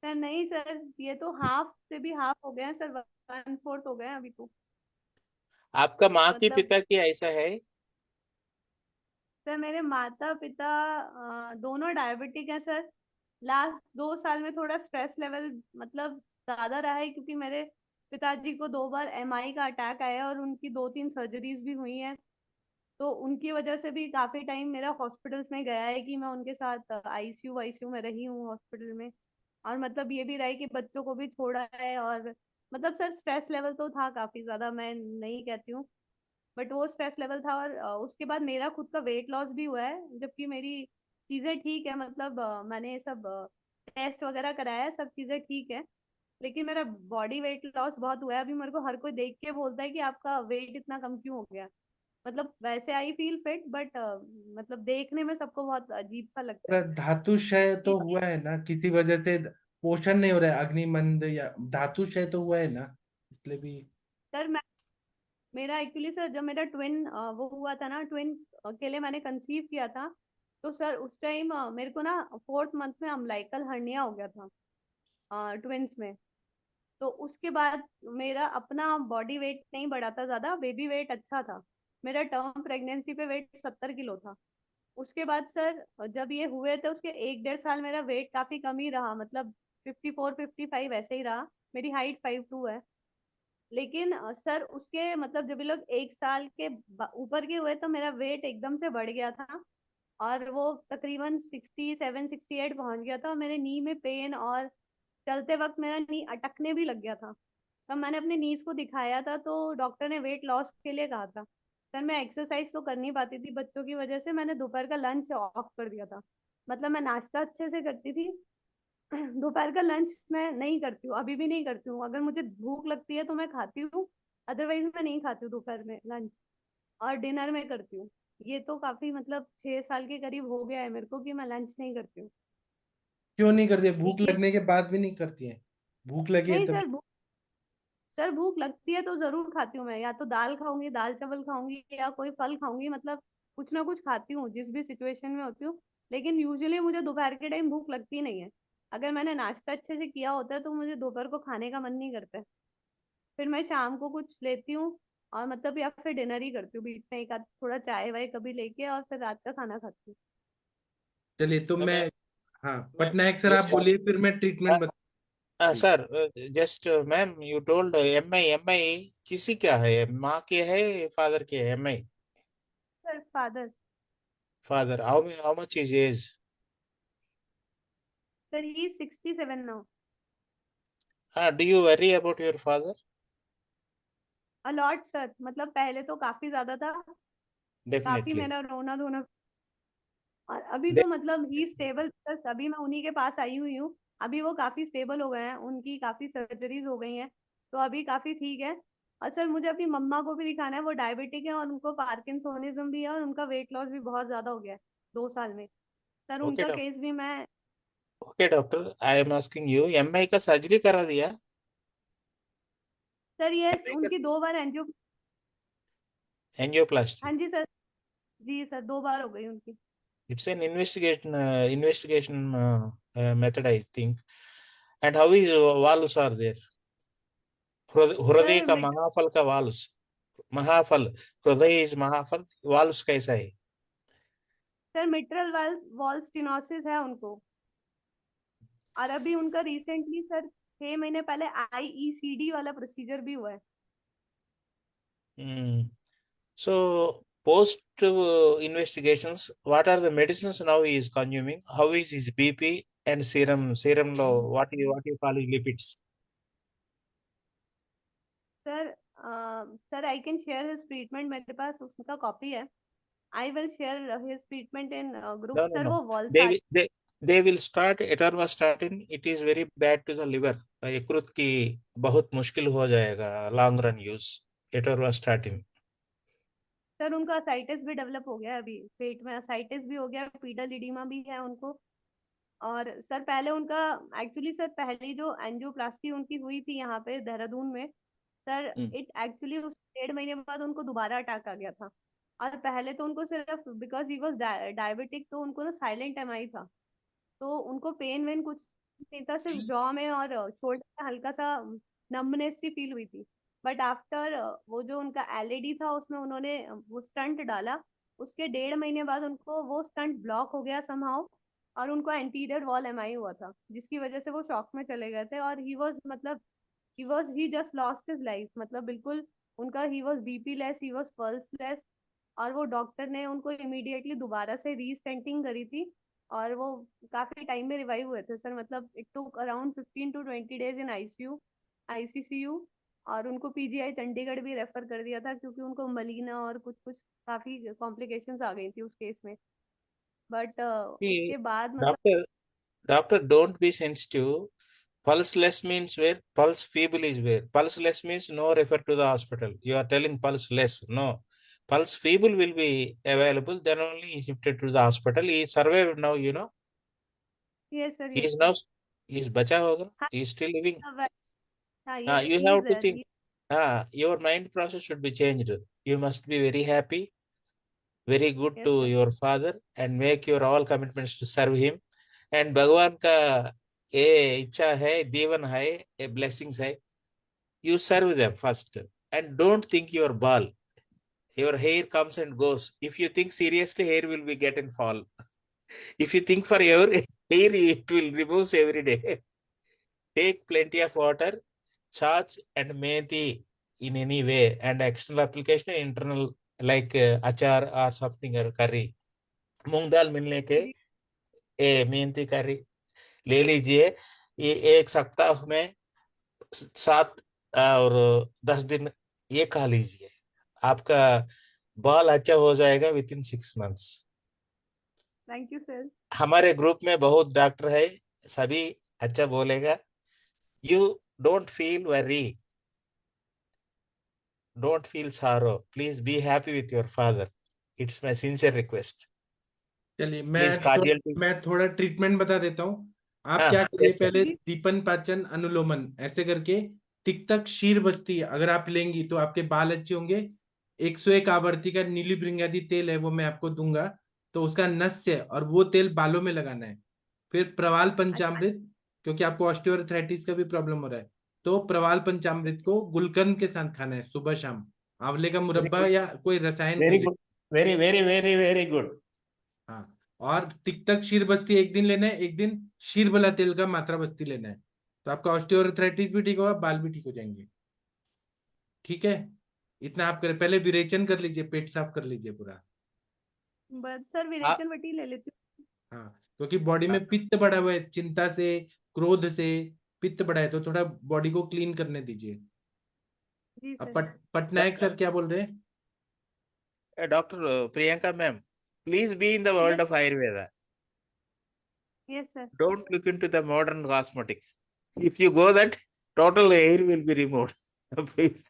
S10: Sir नहीं सर, ये तो हाफ से भी हाफ हो गया है सर, 1/4 हो गए हैं अभी तो।
S11: आपका माँ की
S10: मतलब
S11: पिता की ऐसा है?
S10: सर मेरे माता पिता दोनों डायबिटिक हैं सर। लास्ट 2 साल में थोड़ा स्ट्रेस लेवल मतलब ज्यादा रहा है, क्योंकि मेरे पिताजी को 2 बार एमआई का अटैक आया है और उनकी 2-3 सर्जरीज भी हुई हैं। तो उनकी वजह से भी काफी टाइम मेरा हॉस्पिटल्स में गया है, कि मैं उनके साथ आईसीयू वाईसीयू में रही हूँ हॉस्पिटल में। और मतलब ये भी रहा है कि बच्चों को भी छोड़ा है, और मतलब सर स्ट्रेस लेवल तो था काफी ज्यादा, मैं नहीं कहती हूँ, बट वो स्ट्रेस लेवल था। और उसके बाद मेरा खुद का वेट लॉस भी हुआ है, जबकि मेरी चीजें ठीक है, मतलब मैंने सब टेस्ट वगैरह कराया है, सब चीजें ठीक है। लेकिन मेरा बॉडी वेट लॉस बहुत हुआ है। अभी मेरे को हर कोई देख के बोलता है कि आपका वेट इतना कम क्यों हो गया। मतलब वैसे आई फील फिट, बट मतलब देखने में सबको बहुत अजीब सा लगता है।
S2: धातु क्षय
S10: ये
S2: तो हुआ है ना किसी वजह से? पोषण नहीं हो रहा है, अग्निमंद या धातु क्षय तो हुआ है ना, इसलिए भी।
S10: सर मैं, मेरा एक्चुअली सर जब मेरा ट्विन वो हुआ था ना, ट्विन के लिए मैंने कंसीव किया था, तो सर उस टाइम मेरे को ना 4th मंथ में अम्लाइकल हर्निया हो गया था ट्विंस में। तो उसके बाद मेरा अपना बॉडी वेट नहीं बढ़ा था ज्यादा, बेबी वेट अच्छा था। मेरा टर्म प्रेगनेंसी पे वेट 70 किलो था। उसके बाद सर जब ये हुए थे उसके 1-1.5 साल मेरा वेट काफी कम ही रहा, मतलब 54-55 ऐसे ही रहा। मेरी हाइट 5'2" है। लेकिन सर उसके मतलब जब ये लोग 1 साल के ऊपर के हुए तो मेरा वेट एकदम से बढ़ गया था, और वो तकरीबन 67-68 पहुंच गया था, और मेरे नी में पेन, और चलते वक्त मेरा नी अटकने भी लग गया था। तब मैंने अपने नीज को दिखाया था, तो डॉक्टर ने वेट लॉस के लिए कहा था। सर मैं एक्सरसाइज तो कर नहीं पाती थी बच्चों की वजह से, मैंने दोपहर का लंच ऑफ कर दिया था। मतलब मैं नाश्ता अच्छे से करती थी, दोपहर का लंच मैं नहीं करती हूँ, अभी भी नहीं करती हूँ। अगर मुझे भूख लगती है तो मैं खाती हूँ, अदरवाइज मैं नहीं खाती हूँ दोपहर में लंच। और डिनर में करती हूँ। ये तो काफी मतलब 6 साल के करीब हो गया है मेरे को कि मैं लंच नहीं करती हूँ।
S2: क्यों नहीं करती है? भूख
S10: एक ही,
S2: लगने के बाद भी नहीं करती है? भूख लगी है
S10: नहीं
S2: तब?
S10: सर भूख लगती है तो जरूर खाती हूँ मैं, या तो दाल खाऊंगी, दाल चावल खाऊंगी, या कोई फल खाऊंगी, मतलब कुछ ना कुछ खाती हूँ जिस भी सिचुएशन में होती हूँ। लेकिन यूजुअली मुझे दोपहर के टाइम भूख लगती नहीं है। अगर मैंने नाश्ता अच्छे से किया होता है तो मुझे दोपहर को खाने का मन नहीं करता है। फिर मैं शाम को कुछ लेती हूँ, और मतलब या फिर डिनर ही करती हूँ बीच में, एक आध थोड़ा चाय वाय कभी लेके, और फिर रात का खाना खाती हूँ।
S2: चलिए तो
S11: मैं
S2: मैं, हाँ
S11: मैं
S2: पटनायक सर आप
S11: जस्ट
S2: बोलिए, फिर मैं ट्रीटमेंट बताती।
S11: Sir, just ma'am, you told am I किसी क्या है, माँ के है फादर के है am I?
S10: Sir father.
S11: Father, how much is age?
S10: Sir he 67 now.
S11: हाँ, do you worry about your father?
S10: A lot sir, मतलब पहले तो काफी ज्यादा था, काफी
S11: डेफिनेटली।
S10: मेरा रोना धोना। और अभी तो मतलब ही स्टेबल, बस अभी मैं उन्हीं के पास आई हुई हूँ। अभी वो काफी स्टेबल हो गए हैं, उनकी काफी सर्जरीज हो गई हैं, तो अभी काफी ठीक है। और सर मुझे अपनी मम्मा को भी दिखाना है, वो डायबिटिक है और उनको पार्किंसोनिज्म भी है, और उनका वेट लॉस भी बहुत ज्यादा हो गया है 2 साल में। सर
S11: ओके
S10: उनका
S11: डॉक्टर,
S10: केस भी मैं,
S11: okay doctor, I am asking you, MI का सर्जरी करा दिया?
S10: सर ये
S11: एमआई का
S10: उनकी 2 बार एंजियो।
S11: एंजियोप्लास्टी?
S10: हाँ जी सर। जी सर 2 बार हो गई उनकी।
S11: It's an investigation method, I think. And how is valves are there? हृदय
S6: सर
S11: का महाफल का वाल्व्स, महाफल, हृदय इज महाफल, वाल्व्स कैसा है?
S10: सर मिट्रल वॉल स्टेनोसिस है उनको, और अभी उनका रिसेंटली सर 6 महीने पहले IECD वाला प्रोसीजर भी हुआ है।
S11: So post investigations, what are the medicines now he is consuming? How is his BP and serum low? What you call it, lipids?
S10: Sir I can share his treatment, मेरे पास उसका copy है। I will share his treatment in group.
S11: No,
S10: sir
S11: no.
S10: वो wall
S11: They will start atorvastatin. It is very bad to the liver. यकृत की बहुत मुश्किल हो जाएगा long run use atorvastatin.
S10: Sir उनका असाइटिस भी डेवलप हो गया है, अभी पेट में असाइटिस भी हो गया, पीडल इडीमा भी है उनको। और सर पहले उनका एक्चुअली सर पहली जो एंजियोप्लास्टी उनकी हुई थी यहाँ पे देहरादून में, सर इट एक्चुअली उस 1.5 महीने बाद उनको दोबारा अटैक आ गया था। और पहले तो उनको सिर्फ बिकॉज ही वाज डायबिटिक, तो उनको ना साइलेंट MI था, तो उनको पेन वेन कुछ नहीं था, सिर्फ जॉ में और शोल्डर में हल्का सा नम्बनेस सी फील हुई थी। बट आफ्टर वो जो उनका LAD था उसमें उन्होंने वो स्टंट डाला, उसके 1.5 महीने बाद उनको वो स्टंट ब्लॉक हो गया समहाउ, और उनको एंटीरियर वॉल MI हुआ था, जिसकी वजह से वो शॉक में चले गए थे। और ही जस्ट लॉस्ट हिज लाइफ, मतलब बिल्कुल उनका he was BP less, he was pulse less. और वो डॉक्टर ने उनको इमीडिएटली दोबारा से रीस्टेंटिंग करी थी, और वो काफी टाइम में रिवाइव हुए थे सर। मतलब it took around 15 to 20 days in ICCU, और उनको PGI चंडीगढ़ भी रेफर कर दिया था, क्योंकि उनको मलीना और कुछ काफी कॉम्प्लिकेशंस आ गई थी उस केस में। बट उसके बाद मतलब
S11: Doctor, don't be sensitive. Pulseless means where? Pulse feeble is where? Pulseless means no refer to the hospital. You are telling pulseless. No. Pulse feeble will be available. Then only he shifted to the hospital. He survived now, you know.
S10: yes sir,
S11: He
S10: yes
S11: is now,
S10: sir.
S11: he is bacha hoga.
S10: हाँ,
S11: He is still living.
S10: yes,
S11: You
S10: he is
S11: have to
S10: there.
S11: think. Your mind process should be changed. You must be very happy, very good
S10: Yes,
S11: to
S10: sir.
S11: your father, and make your all commitments to serve him. And भगवान का ये इच्छा है, दीवन है, ये blessings है. You serve them first, and don't think your ball. Your hair comes and goes. If you think seriously, hair will be get and fall. If you think for your hair, it will remove every day. Take plenty of water, charge and methi in any way, and external application, internal like achar or something or curry. मूंग दाल मिलने के मेहनती करी ले लीजिए। ये 1 सप्ताह में 7 और 10 दिन ये खा लीजिए, आपका बाल अच्छा हो जाएगा within 6 months।
S10: Thank you sir.
S11: हमारे ग्रुप में बहुत डॉक्टर है, सभी अच्छा बोलेगा। You don't feel worry, don't feel sorrow, please be happy with your father. It's my sincere request.
S2: चलिए
S11: प्लीज
S2: मैं थोड़ा ट्रीटमेंट बता देता हूँ। आप
S11: हाँ,
S2: क्या करिए,
S11: yes, sir.
S2: पहले दीपन पाचन अनुलोमन ऐसे करके तिक्तक शीर बस्ती अगर आप लेंगी तो आपके बाल अच्छे होंगे। 101 आवर्ती का नीली भृंगादी तेल है, वो मैं आपको दूंगा, तो उसका नस्य और वो तेल बालों में लगाना है। फिर प्रवाल पंचामृत, क्योंकि आपको ऑस्टियोआर्थराइटिस का भी प्रॉब्लम हो रहा है, तो प्रवाल पंचामृत को गुलकंद के साथ खाना है सुबह शाम। आंवले का मुरब्बा या कोई रसायन
S11: वेरी
S2: नहीं
S11: good, very very very very good.
S2: हाँ, और तिक्तक शीर बस्ती एक दिन लेना है, एक दिन शीर बला तेल का मात्रा बस्ती लेना है, तो आपका ऑस्टियोआर्थराइटिस भी ठीक होगा, बाल भी ठीक हो जाएंगे। ठीक है, इतना आप करें। पहले विरेचन कर लीजिए, पेट साफ कर लीजिए पूरा।
S10: बस सर विरेचन वटी ले लेती हूँ।
S2: हाँ, क्योंकि बॉडी में पित्त बढ़ा हुआ है, चिंता से, क्रोध से पित्त बढ़ा है, तो थोड़ा बॉडी को क्लीन करने दीजिए।
S10: जी
S2: अब
S10: सर।
S2: पटनायक सर क्या बोल रहे हैं?
S11: Doctor Priyanka ma'am, please be in the world of Ayurveda.
S10: Yes sir.
S11: Don't look into the modern cosmetics. If you go that, total hair will be removed. Please.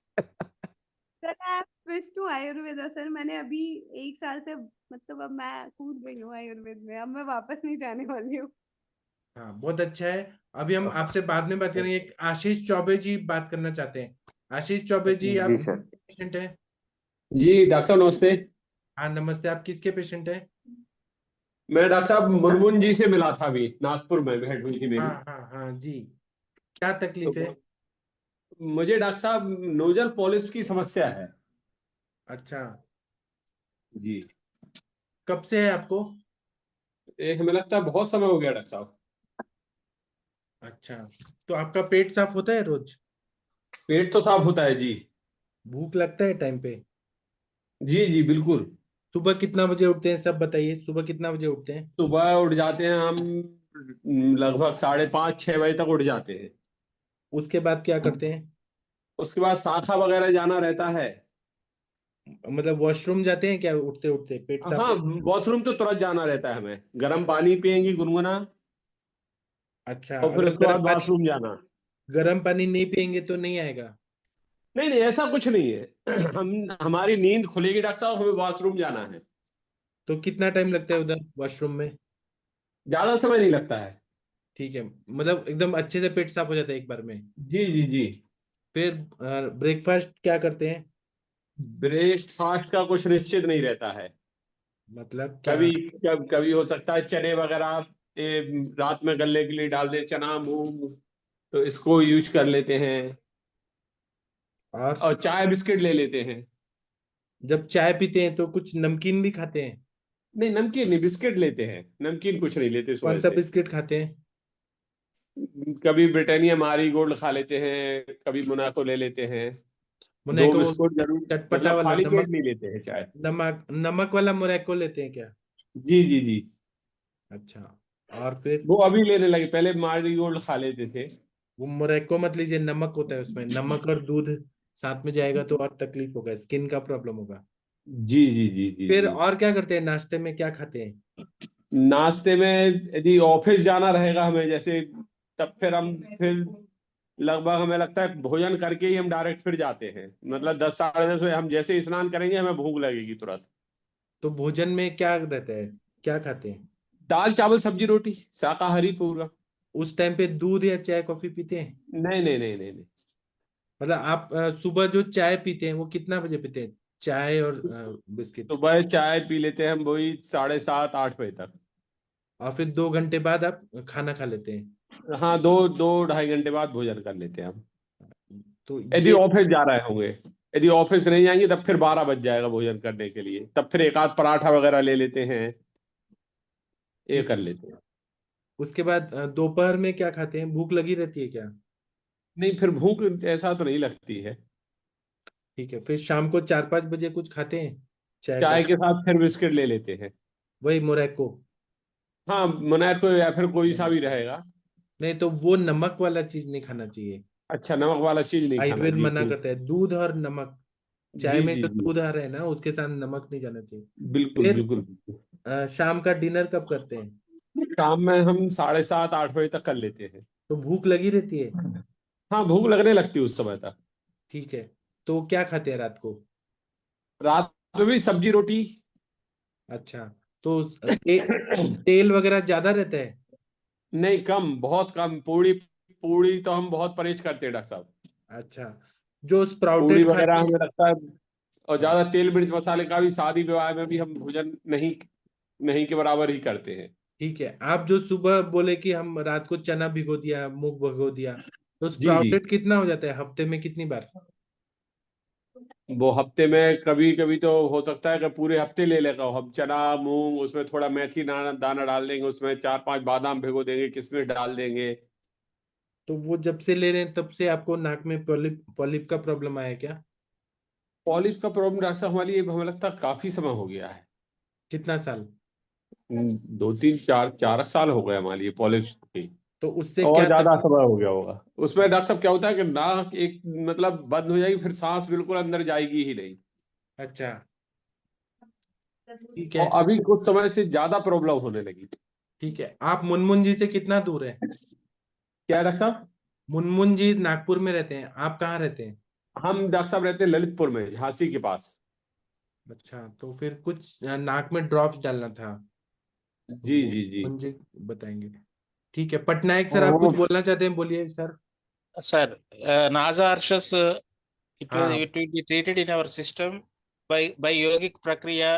S10: Sir I switch to Ayurveda sir. मैंने अभी 1 साल से मतलब अब मैं कूद गई हूँ आयुर्वेद में, अब मैं वापस नहीं जाने वाली हूँ।
S2: हाँ, बहुत अच्छा है। अभी हम आपसे बाद में बात करेंगे। एक आशीष चौबे जी बात करना चाहते हैं। आशीष चौबे जी, आप
S4: जी सर।
S2: पेशेंट है?
S12: जी डॉक्टर साहब नमस्ते।
S2: हाँ नमस्ते, आप किसके पेशेंट है?
S12: मैं डॉक्टर साहब मुनमुन जी से मिला था अभी, नागपुर में भेंट हुई थी मेरी।
S2: हाँ हाँ हाँ जी, क्या तकलीफ है?
S12: तो मुझे डॉक्टर साहब नोजल पॉलिश की समस्या है
S2: अच्छा,
S12: जी।
S2: कब से है आपको?
S12: एक हमें लगता है बहुत समय हो गया डॉक्टर साहब।
S2: अच्छा, तो आपका पेट साफ होता है रोज?
S12: पेट तो साफ होता है जी।
S2: भूख लगता है टाइम पे?
S12: जी जी बिल्कुल।
S2: सुबह कितना बजे उठते हैं सब बताइए, सुबह कितना बजे उठते हैं?
S12: सुबह उठ जाते हैं हम लगभग 5:30-6 बजे तक उठ जाते हैं।
S2: उसके बाद क्या करते हैं?
S12: उसके बाद शाखा वगैरह जाना रहता है।
S2: मतलब वॉशरूम जाते हैं क्या उठते उठते, पेट साफ
S12: हाँ,
S2: है?
S12: वॉशरूम तो तुरंत जाना रहता है हमें। गर्म पानी पियेंगी गुनगुना,
S2: अच्छा,
S12: और फिर
S2: अगर
S12: उसके बाद वॉशरूम जाना।
S2: गर्म पानी नहीं पियेंगे तो नहीं आएगा?
S12: नहीं नहीं, ऐसा कुछ नहीं है। हमारी नींद खुलेगी डॉक्टर साहब, हमें वॉशरूम जाना है।
S2: तो कितना टाइम लगता है उधर वॉशरूम में?
S12: ज्यादा समय नहीं लगता है।
S2: ठीक है, मतलब एकदम अच्छे से पेट साफ हो जाता है एक बार में?
S12: जी जी जी।
S2: फिर ब्रेकफास्ट क्या करते हैं?
S12: ब्रेकफास्ट का कुछ निश्चित नहीं रहता है।
S2: मतलब क्या?
S12: कभी कभी हो सकता है चने वगैरह रात में गलने के लिए डाल दे, चना मूंग, तो इसको यूज कर लेते हैं।
S2: और
S12: और चाय बिस्किट ले लेते हैं।
S2: जब चाय पीते हैं तो कुछ नमकीन भी खाते हैं?
S12: नहीं, नमकीन नहीं, बिस्किट लेते हैं, नमकीन कुछ नहीं लेते
S2: कौन
S12: सुबह
S2: सा
S12: से।
S2: बिस्किट खाते हैं?
S12: कभी ब्रिटानिया मारी गोल्ड खा लेते हैं, कभी मोनाको ले लेते हैं। दो
S2: मोरैको,
S12: बिस्कुट जरूर,
S2: चटपटा
S12: मतलब
S2: वाला
S12: खाली पेट
S2: नमक,
S12: नहीं लेते हैं चाय।
S2: नमक वाला मोरैको लेते हैं क्या?
S12: जी जी जी।
S2: अच्छा, और फिर?
S12: वो अभी लेने लगे, पहले मारी गोल्ड खा लेते थे।
S2: वो मोरैको मत लीजिए, नमक होता है उसमें, नमक और दूध साथ में जाएगा तो और तकलीफ होगा, स्किन का प्रॉब्लम होगा।
S12: जी जी जी जी
S2: फिर
S12: जी।
S2: और क्या करते हैं, नाश्ते में क्या खाते हैं?
S12: नाश्ते में यदि ऑफिस जाना रहेगा हमें जैसे, तब फिर हम लगभग हमें लगता है भोजन करके ही हम डायरेक्ट फिर जाते हैं। मतलब 10-10:30 बजे हम जैसे स्नान करेंगे हमें भूख लगेगी तुरंत।
S2: तो भोजन में क्या रहता है, क्या खाते हैं?
S12: दाल चावल सब्जी रोटी, शाकाहारी पूरा।
S2: उस टाइम पे दूध या चाय कॉफी पीते हैं?
S12: नहीं नहीं नहीं नहीं नहीं।
S2: मतलब आप सुबह जो चाय पीते हैं वो कितना बजे पीते हैं, चाय और बिस्किट?
S12: सुबह चाय पी लेते हैं हम वही 7:30-8 बजे तक।
S2: और फिर 2 घंटे बाद आप खाना खा लेते हैं?
S12: हाँ, 2-2.5 घंटे बाद भोजन कर लेते हैं हम।
S2: तो
S12: यदि
S2: ये
S12: ऑफिस जा रहे होंगे, यदि ऑफिस नहीं जाएंगे तब फिर 12 बज जाएगा भोजन करने के लिए, तब फिर एक आध पराठा वगैरह ले लेते हैं, ये
S2: ठीक
S12: कर
S2: है।
S12: लेते हैं।
S2: उसके बाद दोपहर में क्या खाते हैं, भूख लगी रहती है क्या?
S12: नहीं, फिर भूख ऐसा तो नहीं लगती है।
S2: ठीक है, फिर शाम को 4-5 बजे कुछ खाते हैं, चाय
S12: चाय
S2: कॉफी?
S12: के साथ फिर बिस्किट ले लेते हैं।
S2: वही मोरैको?
S12: हाँ, मोनाको या फिर कोई सा भी रहेगा।
S2: नहीं, तो वो नमक वाला चीज नहीं खाना चाहिए,
S12: अच्छा, नमक वाला चीज नहीं खाना,
S2: आयुर्वेद
S12: जी
S2: मना
S12: ठीक।
S2: करता है, दूध और नमक। चाय
S12: जी
S2: में
S12: जी
S2: जो
S12: जी।
S2: दूध आ रहा है ना उसके साथ नमक नहीं जाना चाहिए।
S12: बिल्कुल
S2: फिर
S12: बिल्कुल बिल्कुल।
S2: शाम का डिनर कब करते हैं?
S12: शाम में हम 7:30-8 बजे तक कर लेते हैं।
S2: तो भूख लगी रहती है?
S12: हाँ, भूख लगने लगती है उस समय तक।
S2: ठीक है, तो क्या खाते हैं रात को?
S12: रात में भी सब्जी रोटी।
S2: अच्छा, तो तेल वगैरह ज्यादा रहता है?
S12: नहीं, कम, बहुत कम। पूड़ी पूड़ी तो हम बहुत परहेज करते हैं डॉक्टर साहब।
S2: अच्छा, जो
S12: पूड़ी
S2: स्प्राउटेड
S12: वगैरह
S2: खाते हैं?
S12: हमें लगता है, और
S2: हाँ,
S12: ज्यादा तेल मिर्च मसाले का भी शादी विवाह में भी हम भोजन नहीं नहीं के बराबर ही करते हैं।
S2: ठीक है। आप जो सुबह बोले कि हम रात को चना भिगो दिया, मूंग भिगो दिया, तो
S12: जी जी।
S2: स्प्राउटेड कितना हो जाता है हफ्ते में, कितनी बार?
S12: वो हफ्ते में कभी कभी तो हो सकता है कि पूरे हफ्ते ले लेगा हम चना मूंग, उसमें थोड़ा मेथी दाना दाना डाल देंगे, उसमें 4-5 बादाम भिगो देंगे, किशमिश डाल देंगे।
S2: तो वो जब से ले रहे हैं तब से आपको नाक में पॉलिप पॉलिप का प्रॉब्लम आया क्या?
S12: पॉलिश का प्रॉब्लम डॉक्टर साहब हमारे लिए हमें लगता है काफी समय हो गया है।
S2: कितना साल?
S12: 2-3-4 साल हो गए हमारे लिए पॉलिश की।
S2: तो उससे
S12: और
S2: क्या
S12: ज्यादा
S2: तकलीफ?
S12: समय हो गया होगा। उसमें डॉक्टर साहब क्या होता है कि नाक एक मतलब बंद हो जाएगी, फिर सांस बिल्कुल अंदर जाएगी ही नहीं।
S2: अच्छा, ठीक
S12: और
S2: है।
S12: अभी कुछ समय से ज्यादा प्रॉब्लम होने लगी।
S2: ठीक है, आप मुनमुन जी से कितना दूर है?
S12: क्या डॉक्टर साहब?
S2: मुनमुन जी नागपुर में रहते हैं, आप कहाँ रहते हैं?
S12: हम डॉक्टर साहब रहते हैं ललितपुर में, झांसी के पास।
S2: अच्छा, तो फिर कुछ नाक में ड्रॉप्स डालना था,
S12: जी
S2: वो
S12: जी जी।
S2: मुझे बताएंगे। ठीक है, पटनायक सर,
S12: और
S2: आप
S12: वो
S2: कुछ बोलना चाहते हैं, बोलिए sir.
S11: Sir, Nasa Arshas, it
S2: हाँ,
S11: will be treated in our system by yogic prakriya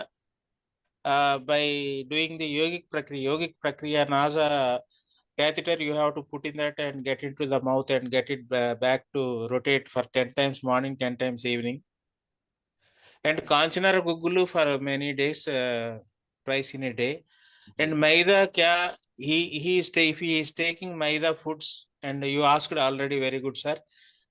S11: by doing the yogic prakriya nasa catheter, you have to put in that and get into the mouth and get it back to rotate for 10 times morning, 10 times evening. And Kanchanara Gugulu for many days, twice in a day. And Maida kya, if he is taking Maida foods, and you asked already, very good, sir.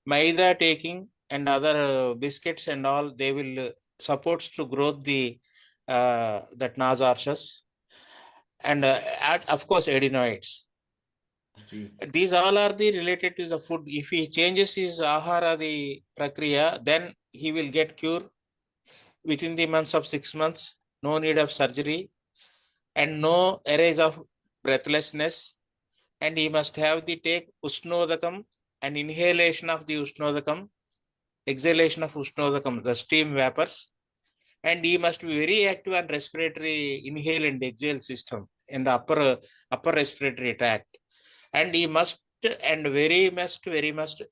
S11: Maida taking and other biscuits and all, they will supports to growth the that nasarches, and of course adenoids. These all are the related to the food. If he changes his ahara, the prakriya, then he will get cure within the months of 6 months. No need of surgery and no arise of breathlessness. And he must have the take Ushnodakam and inhalation of the Ushnodakam, exhalation of Ushnodakam, the steam vapors. And he must be very active on respiratory inhale and exhale system in the upper respiratory tract. And he must and very must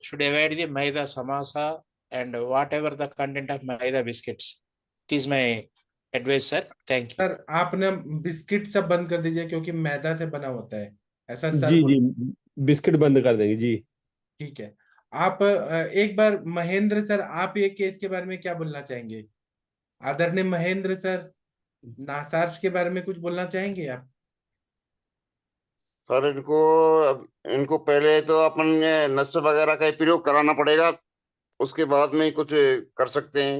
S11: should avoid the maida samasa and whatever the content of maida biscuits. It is my advice, sir. Thank you.
S2: Sir आप ना biscuit सब बंद कर दीजिए क्योंकि मैदा से बना होता है, ऐसा सर
S12: जी
S2: बोल।
S12: जी, बिस्किट बंद कर देंगे जी।
S2: ठीक है। आप एक बार महेंद्र सर, आप ये केस के बारे में क्या बोलना चाहेंगे? आदरणीय महेंद्र सर, नासार्स के बारे में कुछ बोलना चाहेंगे आप?
S13: सर इनको पहले तो अपन नस वगैरह का प्रयोग कराना पड़ेगा, उसके बाद में ही कुछ कर सकते हैं।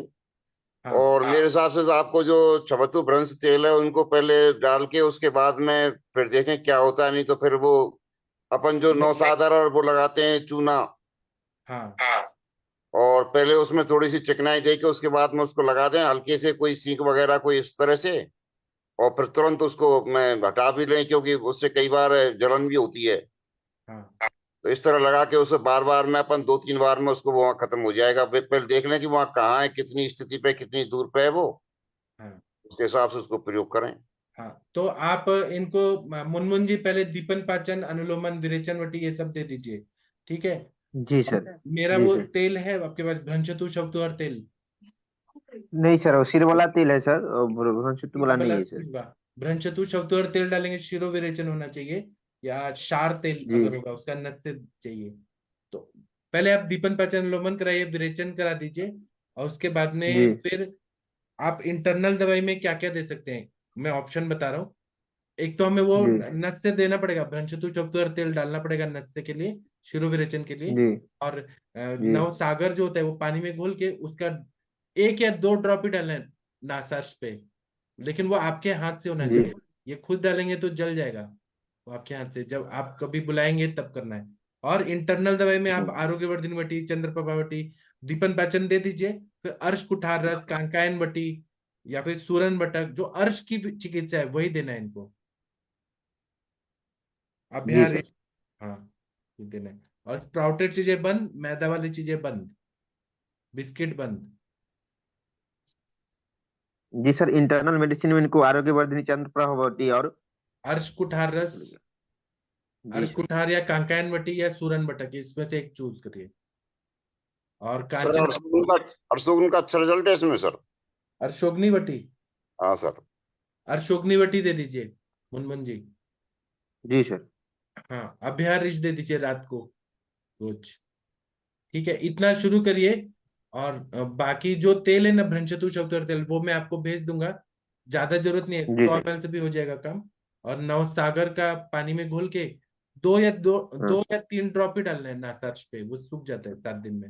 S2: हाँ,
S13: और मेरे हिसाब से आपको जो छबतु भ्रंश तेल है उनको पहले डाल के उसके बाद में फिर देखें क्या होता है, नहीं तो फिर वो अपन जो नौसादर और वो लगाते हैं चूना,
S2: हाँ,
S13: और पहले उसमें थोड़ी सी चिकनाई दे के उसके बाद में उसको लगा दें हल्के से, कोई सीख वगैरह कोई इस तरह से, और फिर तुरंत उसको मैं हटा भी लें क्योंकि उससे कई बार जलन भी होती है।
S2: हाँ।
S13: तो इस तरह लगा के उसे बार बार में अपन 2-3 बार में उसको वहां खत्म हो जाएगा। पहले देख लें कि वहां कहाँ है, कितनी स्थिति पे, कितनी दूर पे है वो,
S2: हाँ।
S13: उसके हिसाब से उसको प्रयोग करें।
S2: हाँ, तो आप इनको मुनमुन जी पहले दीपन पाचन, अनुलोमन, विरेचन वटी ये सब दे दीजिए, ठीक है?
S4: जी सर।
S2: मेरा
S4: जी
S2: वो
S4: सर।
S2: तेल है आपके पास, भ्रंशतु शब्दोहर तेल?
S4: नहीं सर, वो सिर वाला तेल है सर, भ्रंशतु वाला नहीं है सर।
S2: भ्रंशतु शब्दहर तेल डालेंगे, शिरो विरेचन होना चाहिए, या क्षार तेल
S4: जी।
S2: अगर होगा उसका नस से चाहिए। तो पहले आप दीपन पाचन अनुलोमन कराइए, विरेचन करा दीजिए, और उसके बाद
S4: जी।
S2: में फिर आप इंटरनल दवाई में क्या क्या दे सकते हैं, मैं ऑप्शन बता रहा हूँ। एक तो हमें वो
S4: जी।
S2: नस से देना पड़ेगा, भ्रंशतु शब्दहर तेल डालना पड़ेगा नस से के लिए, शिरो विरेचन के लिए।
S4: जी।
S2: और
S4: जी।
S2: नव सागर जो होता है वो पानी में घोल के उसका 1 या 2 ड्रॉप ही डालना है नासार्स पे, लेकिन वो आपके हाथ से होना
S4: जी।
S2: चाहिए। ये खुद डालेंगे तो जल जाएगा, वो आपके हाथ से, जब आप कभी बुलाएंगे तब करना है। और इंटरनल दवाई में आप आरोग्यवर्धिनी वटी, चंद्रप्रभा वटी, दीपन पाचन दे दीजिए। फिर अर्श कुठार रस, कांकायन वटी या फिर सूरन बटक, जो अर्श की चिकित्सा है वही देना है इनको।
S4: जी
S2: अभ्यार,
S4: सर।
S2: हाँ ये देना है। और स्प्राउटेड चीजें बंद, मैदा वाली चीजें बंद, बिस्किट बंद।
S4: जी सर, इंटरनल मेडिसिन में इनको आरोग्यवर्धिनी, चंद्रप्रभावती और
S2: अर्श कुठार रस,
S4: जी
S2: अर्श
S4: सर।
S2: कुठार या कांकायन वटी या सूरन बटक, इसमें से एक चूज करिए। और
S13: सर
S2: कांचन,
S13: अर्शोगन का अच्छा रिजल्ट है इसमें सर?
S2: अर्शोग्नि वटी,
S13: हाँ सर।
S2: अर्शोग्नि वटी दे दीजिए मुनमुन जी।
S4: जी सर।
S2: हाँ, अभ्यार रिच दे दीजिए रात को रोज, ठीक है? इतना शुरू करिए। और बाकी जो तेल है ना, भ्रंशतु शब्दहर तेल, वो मैं आपको भेज दूंगा, ज्यादा जरूरत नहीं है,
S4: जी
S2: 100
S4: सर।
S2: ml से भी हो जाएगा काम। और नवसागर का पानी में घोल के 2 या 3 ड्रॉप ही डालना है नासार्स पे, वो सूख जाता है 7 दिन में।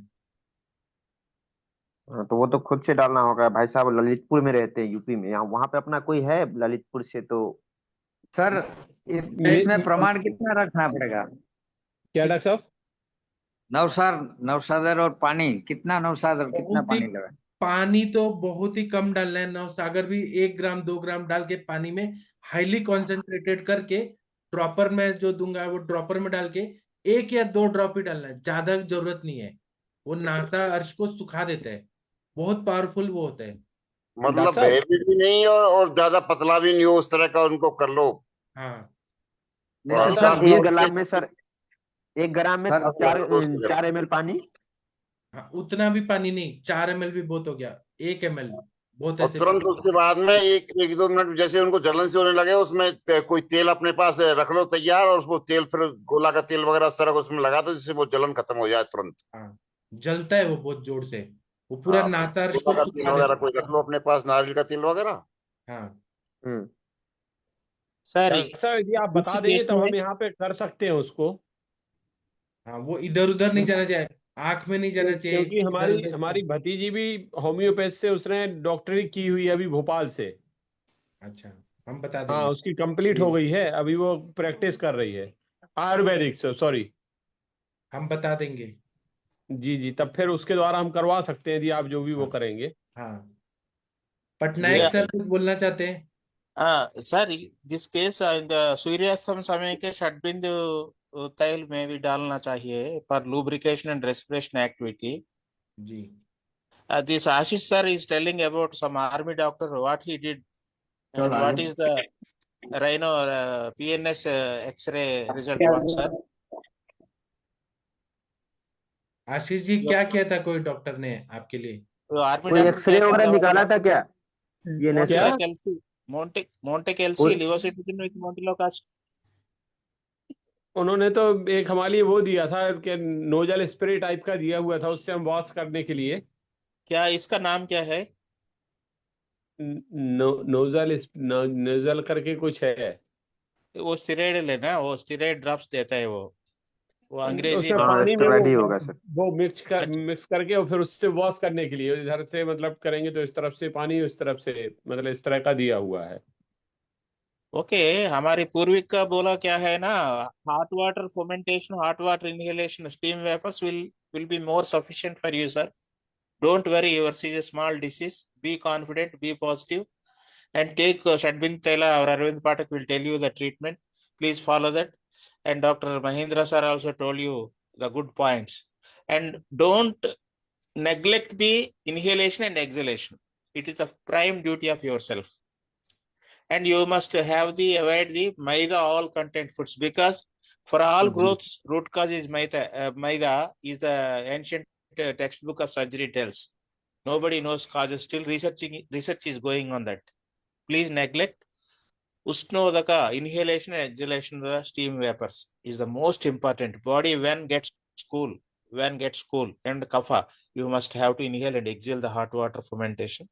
S4: हाँ, तो वो तो खुद से डालना होगा भाई साहब, ललितपुर में रहते हैं यूपी में, यहाँ वहां पे अपना कोई है ललितपुर से? तो
S14: सर इसमें प्रमाण कितना रखना पड़ेगा?
S12: क्या डॉक्टर साहब?
S14: नवसागर और पानी कितना, नवसागर कितना
S2: बहुत ही
S14: पानी लगा?
S2: पानी तो बहुत ही कम डालना है। नवसागर भी 1 ग्राम 2 ग्राम डाल के पानी में हाईली कॉन्सेंट्रेटेड करके ड्रॉपर में जो दूंगा, वो ड्रॉपर में डाल के 1 या 2 ड्रॉप ही डालना है, ज्यादा जरूरत नहीं है। वो नासा अर्श को सुखा देता है, बहुत पावरफुल वो होता है।
S13: मतलब हैवी भी नहीं और ज्यादा पतला भी नहीं हो, उस तरह का उनको कर लो।
S2: हाँ,
S4: नहीं तो सर 1 ग्राम में सर, 1 ग्राम में 4 ml पानी।
S2: हाँ, उतना भी पानी नहीं, 4 ml भी बहुत हो गया, 1 ml बहुत
S13: और
S2: ऐसे
S13: तुरंत उसके बाद में एक दो मिनट जैसे उनको जलन से होने लगे, उसमें कोई तेल अपने पास रख लो तैयार, और उसको तेल फिर गोला का तेल वगैरह इस तरह का उसमें लगा दो, जिससे वो जलन खत्म हो जाए तुरंत।
S2: हाँ, जलता है वो बहुत जोर से, वो पूरा
S13: हाँ,
S2: नासार्श
S13: गोला
S2: को
S13: का तेल
S2: सुखा
S13: वगैरह
S2: देता
S13: कोई रख लो अपने पास, नारियल का तेल वगैरह।
S2: है। हाँ
S4: हम्म।
S11: सर
S12: डॉक्टर साहब यदि आप
S11: इस
S12: बता देंगे
S11: केस
S12: तब
S11: में
S12: हम यहाँ पे कर सकते हैं उसको।
S2: हाँ, वो इधर उधर नहीं जाना चाहिए, आंख में नहीं जाना चाहिए,
S12: क्योंकि
S2: इधर
S12: हमारी
S2: उधर।
S12: हमारी भतीजी भी होम्योपैथ से, उसने डॉक्टरी की हुई है अभी भोपाल से।
S2: अच्छा, हम बता
S12: हाँ,
S2: देंगे।
S12: उसकी कंप्लीट हो गई है, अभी वो प्रैक्टिस कर रही है आयुर्वेदिक से, सॉरी।
S2: हम बता देंगे।
S12: जी जी, तब फिर उसके द्वारा हम करवा सकते हैं यदि आप जो भी वो
S2: हाँ
S12: करेंगे।
S2: हाँ,
S12: ये
S2: पटनायक
S11: या
S2: सर कुछ बोलना चाहते हैं?
S11: सर दिस केस सूर्यास्तम समय के षड्बिंदु तैल में भी डालना चाहिए for lubrication and respiration activity.
S2: जी
S11: This Ashish sir is telling about some army doctor what he did and what is the rhino PNS X-ray result one sir.
S2: Ashish ji, क्या किया था कोई डॉक्टर ने आपके लिए?
S11: तो आर्मी
S4: कोई
S11: डॉक्टर
S4: एक्सरे
S11: क्या
S4: वगैरह
S11: कहता
S4: निकाला था क्या? ये
S12: क्या?
S4: नेशनल
S11: मोंटे कैल्सी
S4: कोई
S11: लिवोसिटिजिन विथ मोंटिलोकास्ट.
S12: उन्होंने तो एक हमारे लिए वो दिया था कि नोजल स्प्रे टाइप का दिया हुआ था, उससे हम वॉश करने के लिए।
S11: क्या इसका नाम क्या है?
S12: नोजल करके कुछ है।
S11: वो स्टेरॉइड लेना, वो स्टेरॉइड ड्रॉप्स देता है वो अंग्रेजी
S12: उसमें
S11: नेम.
S4: हाँ,
S12: पानी में
S4: स्टेरॉइड ही होगा सर।
S12: वो
S11: अच्छा,
S12: मिक्स करके और फिर उससे वॉश करने के लिए इधर से मतलब करेंगे तो इस तरफ से पानी, उस तरफ से मतलब इस तरह का दिया हुआ है।
S11: ओके. हमारी पूर्विक का बोला क्या है ना, hot water fermentation, hot water inhalation, steam vapours will be more sufficient for you, sir. Don't worry, yours is a small disease. Be confident, be positive, and take Shadbin Tela or Arvind Patak will tell you the treatment. Please follow that. And Dr. Mahindra sir also told you the good points. And don't neglect the inhalation and exhalation. It is the prime duty of yourself. And you must have the avoid the maida all content foods, because for all growths root cause is maida. Maida is the ancient textbook of surgery tells. Nobody knows causes. Still research is going on that. Please neglect. Ushnodaka, inhalation and exhalation of the steam vapors is the most important. Body when gets cool, and kapha, you must have to inhale and exhale the hot water fermentation.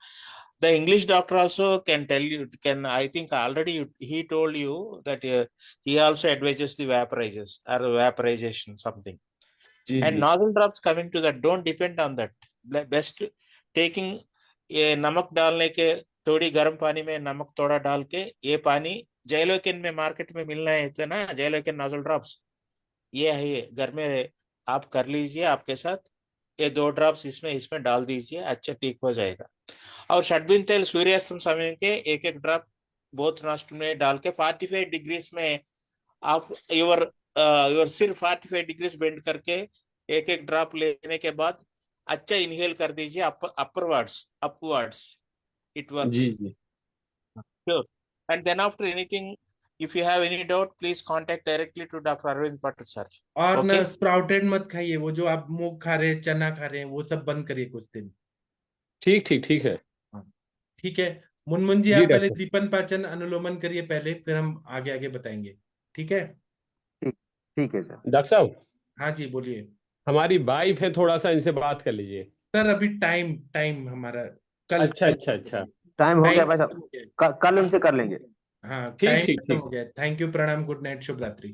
S11: The English doctor also can tell you, I think already he told you that he also advises the vaporizers or vaporization something. And nozzle drops, coming to that, don't depend on that. Best taking ये नमक डालने के, थोड़ी गर्म पानी में नमक थोड़ा डाल के, ये पानी जैलोकेन में मार्केट में मिलना है ना, जैलोकेन नोजल ड्रॉप्स, ये है, ये घर में आप कर लीजिए आपके साथ, ये 2 ड्रॉप्स इसमें डाल दीजिए, अच्छा ठीक हो जाएगा. और षड्बिन तेल सूर्यास्तम समय के एक ड्रॉप बोथ नोस्ट्रल में डाल के 45 डिग्रीज में आप योर सिर 45 डिग्रीज बेंड करके एक ड्रॉप लेने के बाद अच्छा इनहेल कर दीजिए, upwards, it works. Sure. And then after anything, if you have any doubt, please contact directly to Dr. Arvind Patel sir.
S2: और ना
S11: Okay?
S2: स्प्राउटेड मत खाइए, वो जो आप मूंग खा रहे हैं, चना खा रहे हैं, वो सब बंद करिए कुछ दिन।
S12: ठीक है।
S2: हाँ, ठीक है। मुनमुन जी,
S12: जी
S2: आप पहले
S12: डॉक्टर।
S2: दीपन पाचन अनुलोमन करिए पहले, फिर हम आगे बताएंगे, ठीक है?
S4: ठीक है सर।
S12: डॉक्टर साहब,
S2: हाँ जी, बोलिए।
S12: हमारी वाइफ है, थोड़ा सा इनसे बात कर लीजिए।
S2: सर अभी टाइम हमारा
S12: अच्छा।
S4: टाइम हो गया
S2: टाइम
S4: भाई
S2: खत्म हो
S4: साहब,
S2: गया।
S4: कल उनसे कर लेंगे।
S2: हाँ,
S12: ठीक
S2: टाइम
S12: ठीक
S2: खत्म
S12: ठीक
S2: हो गया। थैंक यू, प्रणाम, गुड नाइट, शुभ रात्रि।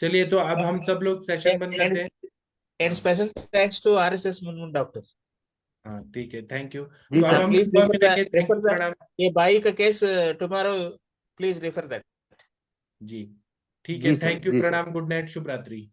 S2: चलिए, तो अब हम सब लोग सेशन बंद करते हैं।
S11: And special thanks to RSS Munmun doctor.
S2: हाँ, ठीक है, थैंक यू।
S4: जी
S2: तो अब
S4: सर।
S2: हम
S11: Please
S2: सुबह मिलेंगे। थैंक यू, प्रणाम
S11: ये बाई का case tomorrow. Please refer that.
S2: जी। ठीक
S4: जी
S2: है,
S4: सर,
S2: थैंक यू,
S4: जी सर।
S2: प्रणाम, गुड नाइट, शुभ रात्रि।